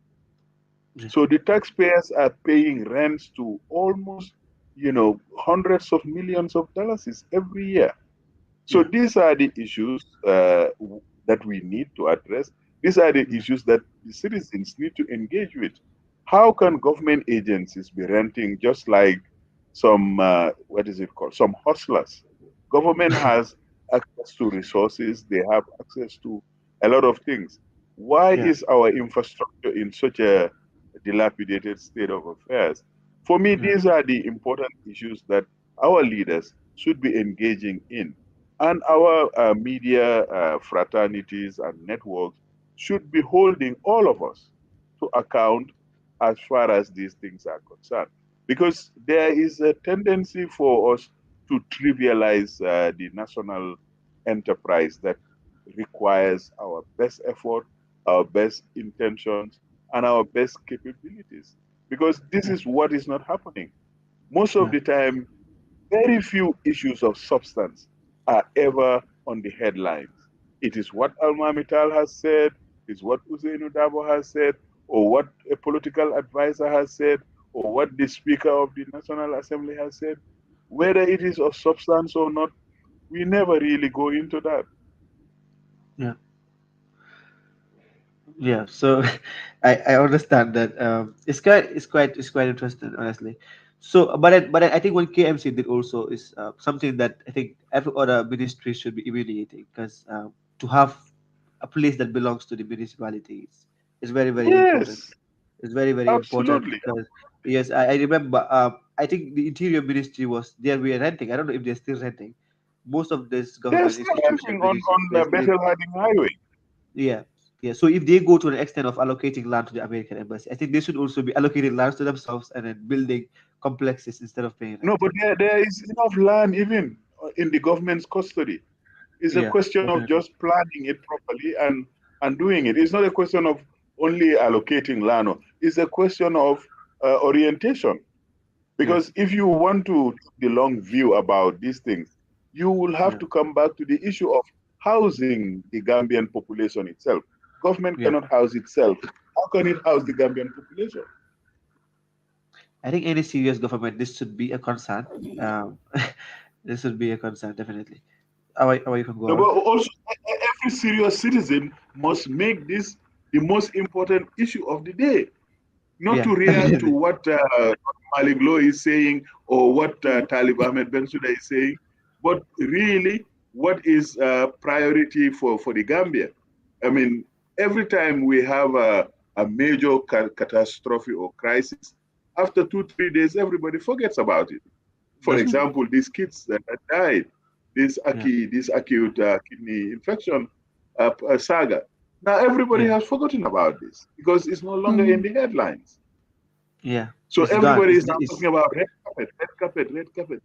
yeah, So the taxpayers are paying rents to almost, hundreds of millions of dollars every year. So yeah, these are the issues that we need to address. These are the yeah, issues that the citizens need to engage with. How can government agencies be renting just like some, what is it called, some hustlers? Government has access to resources, they have access to a lot of things. Why yeah, is our infrastructure in such a dilapidated state of affairs. For me, Yeah. these are the important issues that our leaders should be engaging in. And our media fraternities and networks should be holding all of us to account as far as these things are concerned. Because there is a tendency for us to trivialize the national enterprise that requires our best effort, our best intentions, and our best capabilities. Because this Yeah. is what is not happening. Most of Yeah. the time, very few issues of substance are ever on the headlines. It is what Almamy Tall has said, it's what Usain Dabo has said, or what a political advisor has said, or what the Speaker of the National Assembly has said. Whether it is of substance or not, we never really go into that. Yeah. Yeah. So I understand that it's quite interesting, honestly. So but I think what KMC did also is something that I think every other ministry should be emulating, because to have a place that belongs to the municipality is very, very important. Yes, It's very, very important absolutely. because yes, I remember. I think the Interior Ministry was there. We are renting. I don't know if they're still renting. Most of this They're government still institution, renting on ministries, Bethel Harding Highway. yeah, yeah. So if they go to an extent of allocating land to the American embassy, I think they should also be allocating lands to themselves and then building complexes instead of paying rent. No, but there is enough land even in the government's custody. It's a Yeah, question of definitely. just planning it properly and doing it. It's not a question of only allocating land. It's a question of orientation. Yeah, Because if you want to take the long view about these things, you will have yeah, to come back to the issue of housing the Gambian population itself. Government yeah. cannot house itself. How can it house the Gambian population? I think any serious government, this should be a concern. Um, this should be a concern, definitely. How you can go No, but on? also every serious citizen must make this the most important issue of the day, not Yeah, to react to definitely. what Malik Law is saying or what Talib Ahmed Bensouda is saying, but really what is priority for the Gambia. I mean, every time we have a major catastrophe or crisis, after 2, 3 days, everybody forgets about it. For That's true. example, these kids that died, Yeah, this acute kidney infection saga. Now everybody yeah, has forgotten about this because it's no longer in Mhm. the headlines. yeah. So It's gone. everybody is now talking about red carpet, red carpet, red carpet.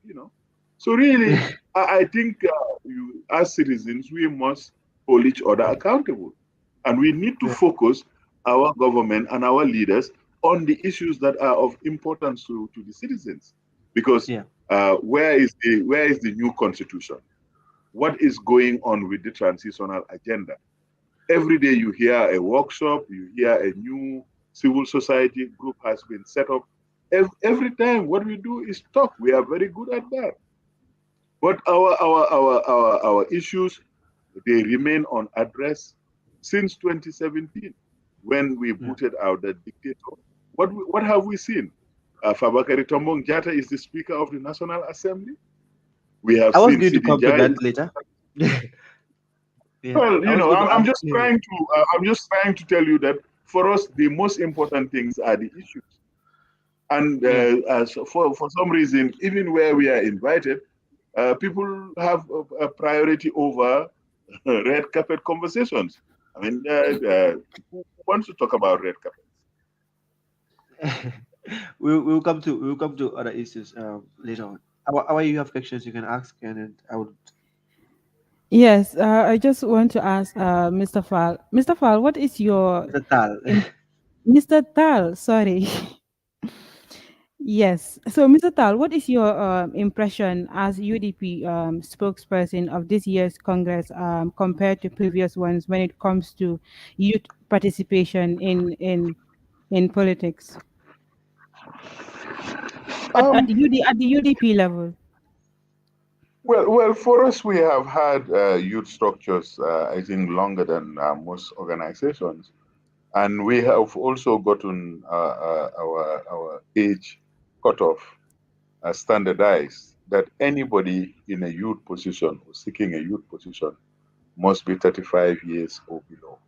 So really, I think as citizens, we must hold each other accountable, and we need to Yeah, focus our government and our leaders on the issues that are of importance to the citizens. Because yeah, where is the new constitution? What is going on with the transitional agenda? Every day you hear a workshop, you hear a new civil society group has been set up. Every time what we do is talk. We are very good at that. But our issues, they remain unaddressed since 2017 when we yeah. booted out the dictator. What have we seen? Fabakary Tombong Jata is the Speaker of the National Assembly. We have I was seen going to Sidi come to Jai. that later. Yeah, Well, I was going to I'm ask just you. trying to tell you that for us, the most important things are the issues. And Yeah, as for some reason, even where we are invited, people have a priority over red carpet conversations. I mean, who wants to talk about red carpet? we'll come to other issues later on. How you have questions you can ask, and then I would. Yes, I just want to ask Mr. Fall. Mr. Fall, what is your Mr. Tal. Mr. Tal? Sorry. Yes. So, Mr. Tal, what is your impression as UDP spokesperson of this year's Congress compared to previous ones when it comes to youth participation in politics at Um, the UDP level? well, for us, we have had youth structures, I think, longer than most organizations. And we have also gotten our age cutoff standardized that anybody in a youth position or seeking a youth position must be 35 years or below.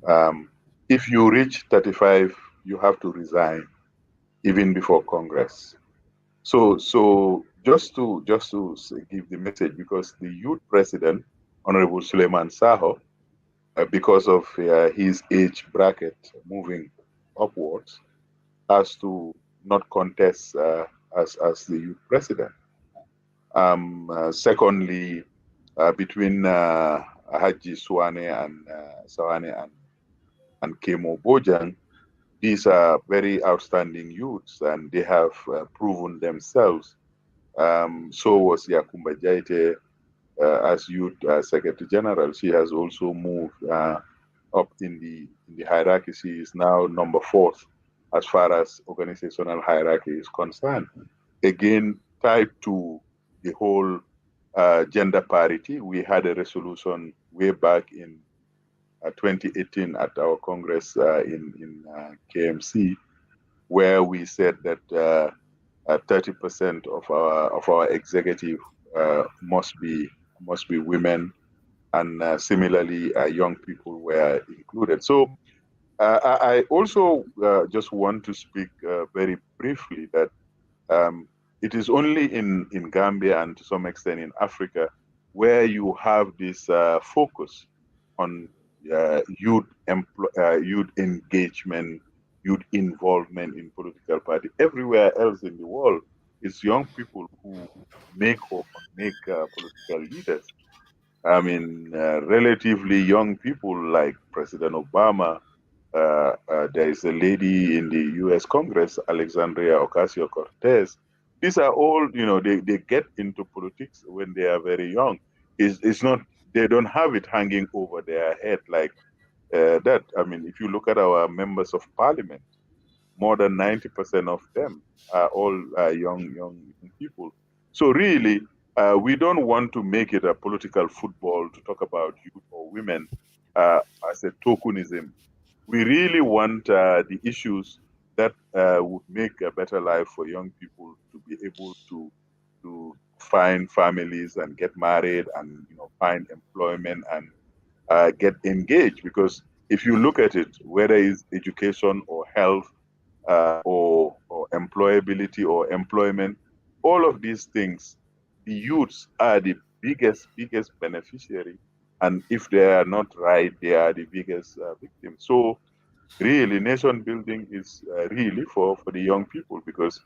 Um, if you reach 35, you have to resign even before Congress. So just to give the message, because the youth president, Honorable Suleiman Saho, because of his age bracket moving upwards, has to not contest as the youth president. Secondly, between Haji Sawane and Kemo Bojang, these are very outstanding youths, and they have proven themselves. So was Yakumba Jaite as youth secretary general. She has also moved up in the hierarchy. She is now number fourth as far as organizational hierarchy is concerned. Again, tied to the whole gender parity, we had a resolution way back in 2018 at our Congress in KMC, where we said that 30% of our executive must be women, and similarly, young people were included. So I also just want to speak very briefly that um, it is only in Gambia and to some extent in Africa where you have this focus on youth engagement, youth involvement in political party. Everywhere else in the world, it's young people who make or make political leaders. I mean, relatively young people like President Obama. There is a lady in the U.S. Congress, Alexandria Ocasio-Cortez. These are all, they get into politics when they are very young. It's not, they don't have it hanging over their head like that. I mean, if you look at our members of parliament, more than 90% of them are all young people. So really, we don't want to make it a political football to talk about youth or women uh, as a tokenism. We really want the issues that would make a better life for young people to be able to find families and get married and find employment and get engaged. Because if you look at it, whether it's education or health or employability or employment, all of these things, the youths are the biggest beneficiary, and if they are not right, they are the biggest victims. So really, nation building is really for the young people, because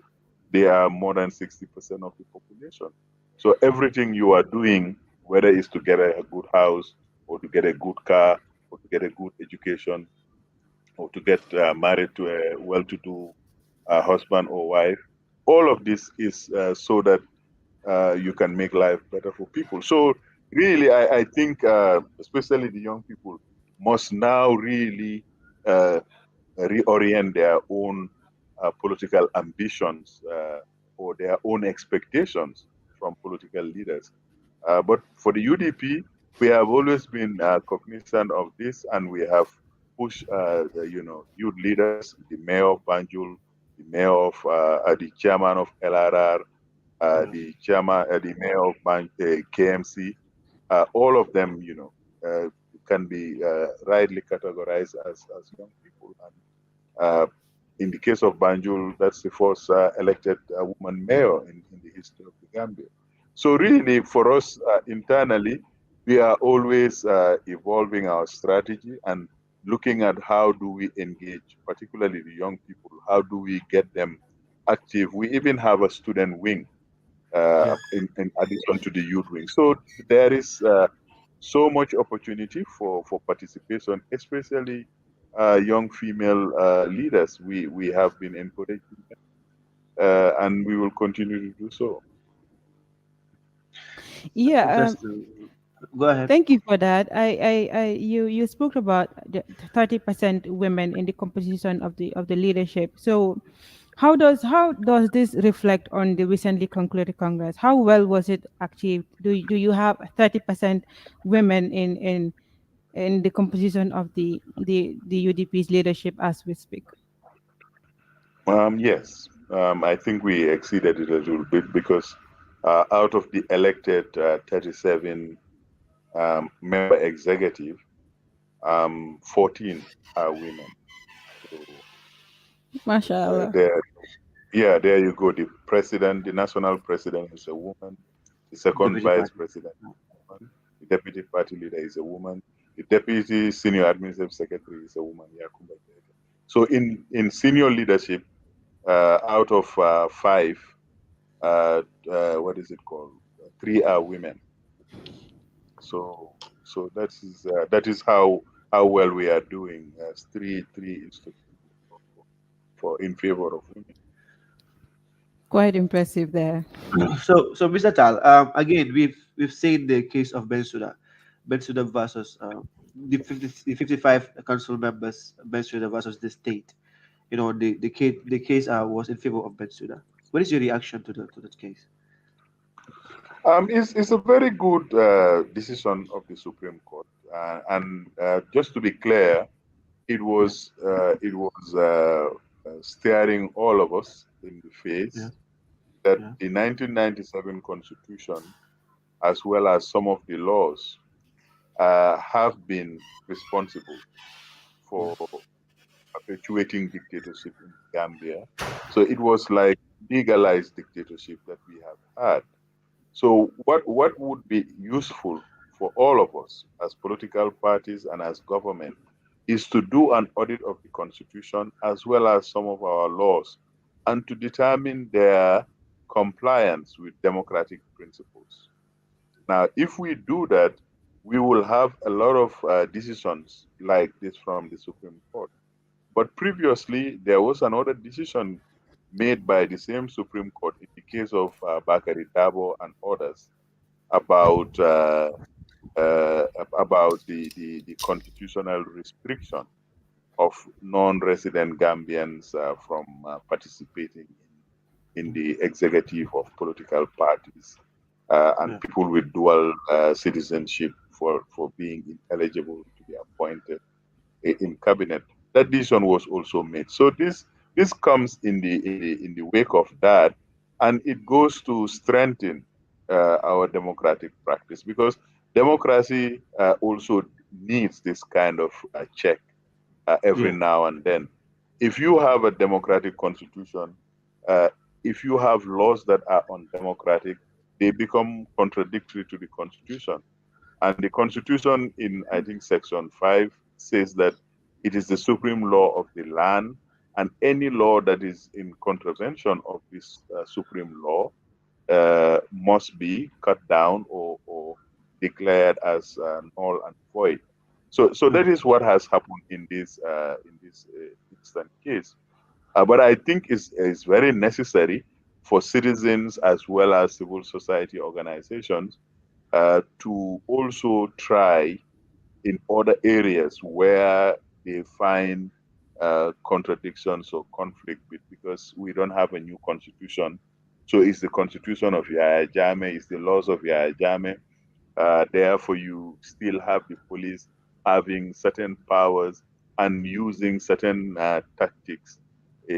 they are more than 60% of the population. So everything you are doing, whether it's to get a good house or to get a good car or to get a good education or to get married to a well-to-do husband or wife, all of this is so that you can make life better for people. So really, I think especially the young people must now really uh, reorient their own political ambitions or their own expectations from political leaders. But for the UDP, we have always been cognizant of this, and we have pushed, youth leaders, the mayor of Banjul, the mayor of, the chairman of LRR, the mayor of KMC, all of them, can be rightly categorized as young people. And uh, in the case of Banjul, that's the first elected woman mayor in the history of the Gambia. So really, for us internally, we are always evolving our strategy and looking at how do we engage, particularly the young people. How do we get them active? We even have a student wing Yeah. in addition to the youth wing. So there is so much opportunity for participation, especially young female leaders. We have been encouraging them, and we will continue to do so. Yeah. Just go ahead. Thank you for that. You spoke about the 30% women in the composition of the leadership. So, how does this reflect on the recently concluded Congress? How well was it achieved? Do you have 30% women in the composition of the UDP's leadership as we speak? Yes, I think we exceeded it a little bit, because out of the elected 37 member executive, 14 are women. So Mashallah. there, yeah, there you go. The president, the national president is a woman. The second Deputy vice party. president is a woman. The deputy party leader is a woman. The deputy senior administrative secretary is a woman. Yakuba Dede. So in senior leadership, out of five, what is it called? Three are women. So that is how well we are doing. As three institutions for in favor of women. Quite impressive there. So Mr. Tal, again, we've seen the case of Bensouda versus the 55 council members, Bensouda versus the state. The case was in favor of Bensouda. What is your reaction to that case? It's a very good decision of the Supreme Court, and just to be clear, Yeah, it was staring all of us in the yeah, face that yeah, the 1997 Constitution, as well as some of the laws, have been responsible yeah, for perpetuating dictatorship in Gambia. So it was like legalized dictatorship that we have had. So what would be useful for all of us as political parties and as government is to do an audit of the constitution as well as some of our laws and to determine their compliance with democratic principles. Now, if we do that, we will have a lot of decisions like this from the Supreme Court. But previously, there was another decision made by the same Supreme Court in the case of Bakari Dabo and others about about the constitutional restriction of non-resident Gambians from participating in the executive of political parties and yeah, people with dual citizenship for being eligible to be appointed in cabinet. That decision was also made. So this comes in the wake of that, and it goes to strengthen our democratic practice because democracy also needs this kind of check every yeah, now and then. If you have a democratic constitution, uh, if you have laws that are undemocratic, they become contradictory to the constitution. And the Constitution, in I think Section 5, says that it is the supreme law of the land, and any law that is in contravention of this supreme law must be cut down or declared as null and void. So yeah, that is what has happened in this instant case. But I think it's very necessary for citizens as well as civil society organizations to also try in other areas where they find contradictions or conflict because we don't have a new constitution. So it's the constitution of Yahya Jammeh, it's the laws of Yahya Jammeh. Therefore, you still have the police having certain powers and using certain tactics,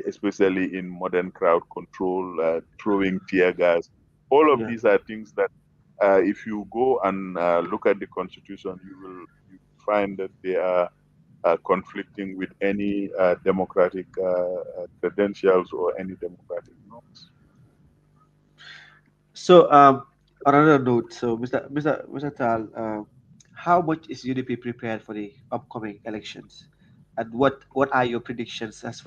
especially in modern crowd control, throwing tear gas. All of yeah. these are things that, if you go and look at the constitution, you find that they are conflicting with any democratic credentials or any democratic norms. So, on another note, so Mr. Tal, how much is UDP prepared for the upcoming elections, and what are your predictions as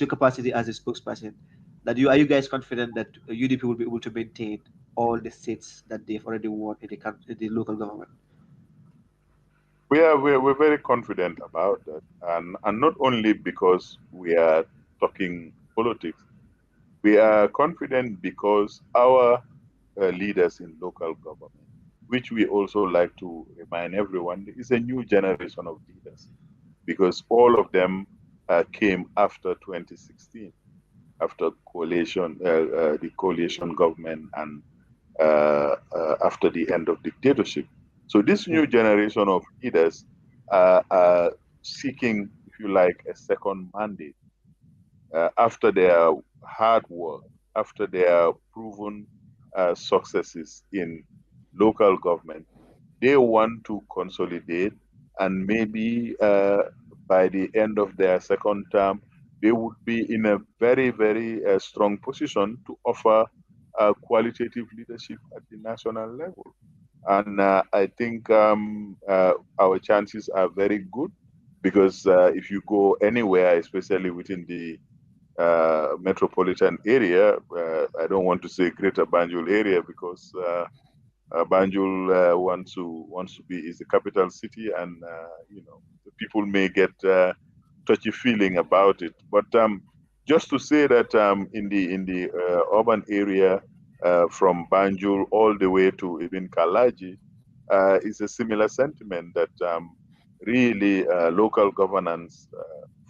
your capacity as a spokesperson? That you are you guys confident that UDP will be able to maintain all the seats that they've already won in the local government? We're very confident about that, and not only because we are talking politics, we are confident because our leaders in local government, which we also like to remind everyone, is a new generation of leaders because all of them came after 2016, after the coalition government, and after the end of dictatorship. So this Yeah, new generation of leaders are seeking, if you like, a second mandate after their hard work, after their proven successes in local government. They want to consolidate and maybe by the end of their second term, they would be in a very, very strong position to offer qualitative leadership at the national level. And I think our chances are very good because if you go anywhere, especially within the metropolitan area, I don't want to say Greater Banjul area because Banjul wants to be is the capital city, and the people may get touchy feeling about it. But just to say that in the urban area, from Banjul all the way to even Kalaji, is a similar sentiment that really local governance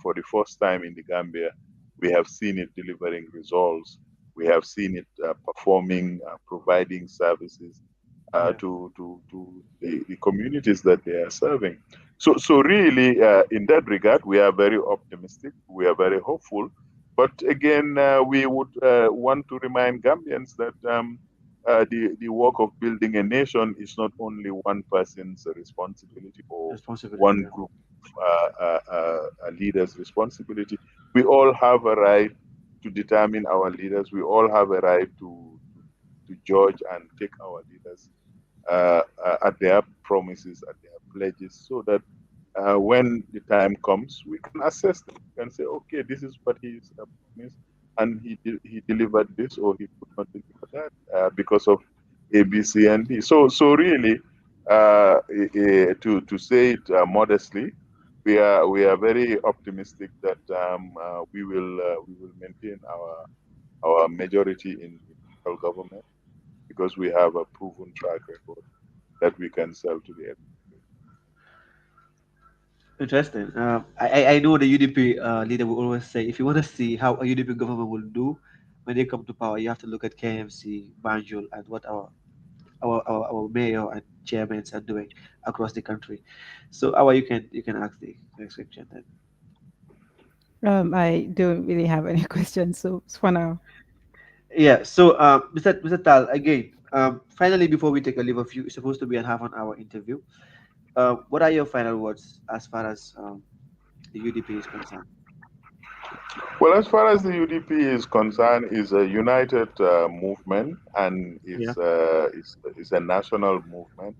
for the first time in the Gambia, we have seen it delivering results. We have seen it performing, providing services Yeah. to the communities that they are serving. So really, in that regard, we are very optimistic. We are very hopeful. But again, we would want to remind Gambians that the work of building a nation is not only one person's responsibility or Responsibility. one Yeah. group leader's responsibility. We all have a right to determine our leaders. We all have a right to judge and take our leaders at their promises, at their pledges, so that when the time comes, we can assess them. We can say, okay, this is what he's promised, and he delivered this, or he could not deliver that because of A, B, C, and D. So really, to say it modestly, we are very optimistic that we will maintain our majority in local government because we have a proven track record that we can sell to the Interesting. I know the UDP leader will always say, if you want to see how a UDP government will do when they come to power, you have to look at KMC, Banjul, and what our mayor and chairmen are doing across the country. So, you can ask the next question then. I don't really have any questions, so for now. Yeah. So, Mr. Tal, again, finally, before we take a leave of you, it's supposed to be a half an hour interview. What are your final words as far as the UDP is concerned? Well, as far as the UDP is concerned, is a united movement and Yeah. is a national movement.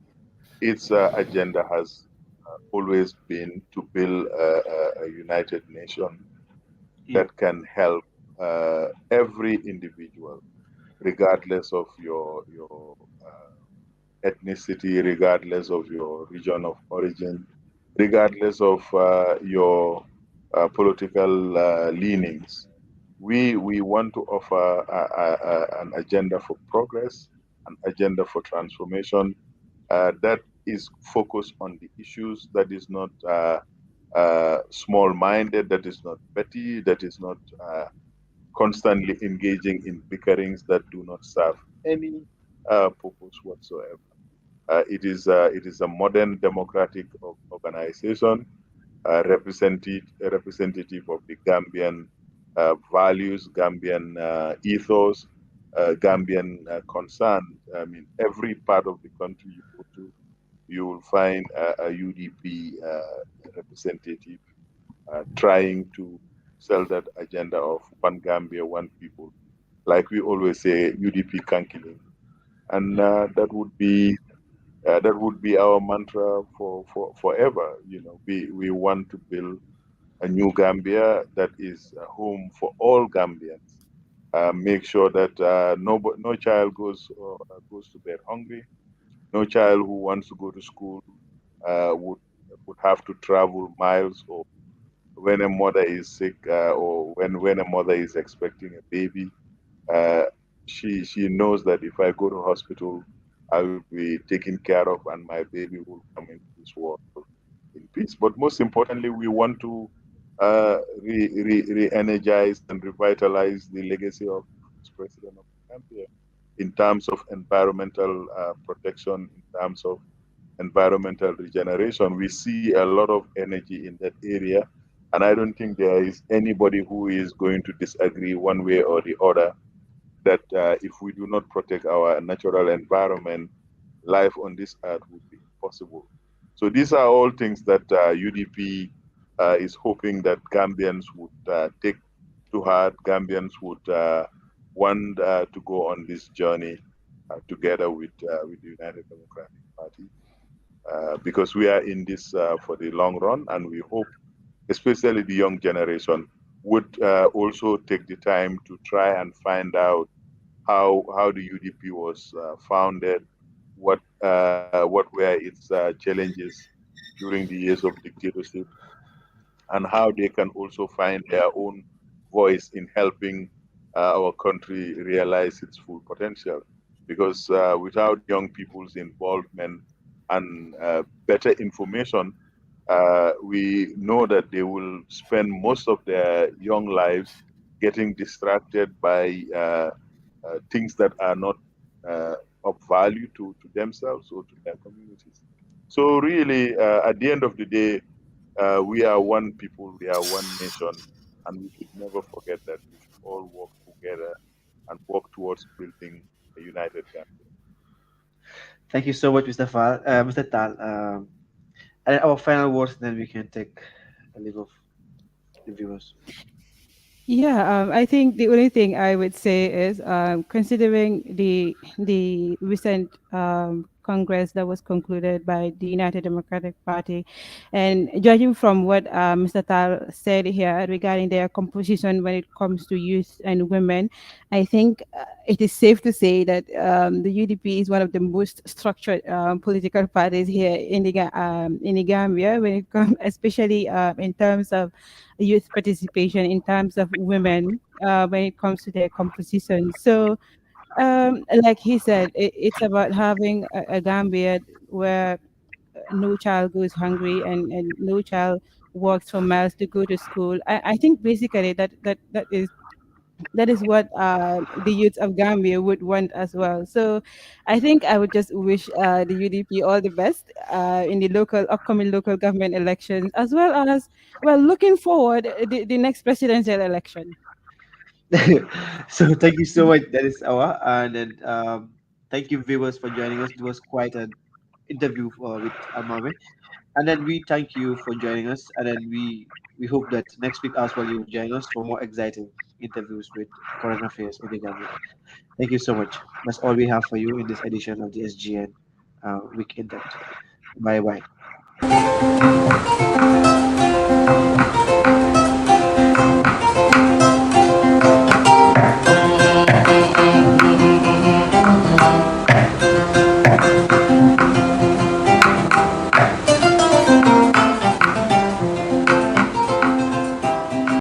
Its agenda has always been to build a united nation Yeah. that can help every individual, regardless of your ethnicity, regardless of your region of origin, regardless of your political leanings. We want to offer an agenda for progress, an agenda for transformation that is focused on the issues, that is not small-minded, that is not petty, that is not constantly engaging in bickerings that do not serve any purpose whatsoever. It is a modern democratic organization, representative of the Gambian values, Gambian ethos, Gambian concern. I mean, every part of the country you go to, you will find a UDP representative trying to sell that agenda of one Gambia, one people. Like we always say, UDP Kankiling, and that would be our mantra for forever. We want to build a new Gambia that is a home for all Gambians. Make sure that no child goes to bed hungry. No child who wants to go to school would have to travel miles, or when a mother is sick, or when a mother is expecting a baby, uh, she knows that if I go to hospital, I will be taken care of, and my baby will come into this world in peace. But most importantly, we want to re-energize and revitalize the legacy of the first president of Gambia in terms of environmental protection, in terms of environmental regeneration. We see a lot of energy in that area, and I don't think there is anybody who is going to disagree one way or the other that if we do not protect our natural environment, life on this earth would be impossible. So these are all things that UDP is hoping that Gambians would take to heart. Gambians would want to go on this journey together with the United Democratic Party, because we are in this for the long run, and we hope, especially the young generation, would also take the time to try and find out how the UDP was founded, what were its challenges during the years of dictatorship, and how they can also find their own voice in helping our country realize its full potential. Because without young people's involvement and better information, we know that they will spend most of their young lives getting distracted by things that are not uh, of value to themselves or to their communities. So really, at the end of the day, we are one people, we are one nation, and we should never forget that we should all work together and work towards building a united Gambia. Thank you so much, Mr. Tal. And our final words, then we can take a leave of the viewers. Yeah, I think the only thing I would say is, considering the recent Congress that was concluded by the United Democratic Party, and judging from what Mr. Tal said here regarding their composition when it comes to youth and women, I think it is safe to say that the UDP is one of the most structured political parties here in the Gambia when it comes, especially in terms of youth participation, in terms of women when it comes to their composition. So, like he said, it's about having a Gambia where no child goes hungry, and no child walks for miles to go to school. I think basically that is what the youth of Gambia would want as well. So I think I would just wish the UDP all the best in the upcoming local government elections, as well as, well, looking forward the next presidential election. So thank you so much. That is our, and then thank you viewers for joining us. It was quite an interview with Almamy, and then we thank you for joining us, and then we hope that next week as well you will join us for more exciting interviews with current affairs in the Gambia. Thank you so much. That's all we have for you in this edition of the SGN Week in Depth. Bye bye.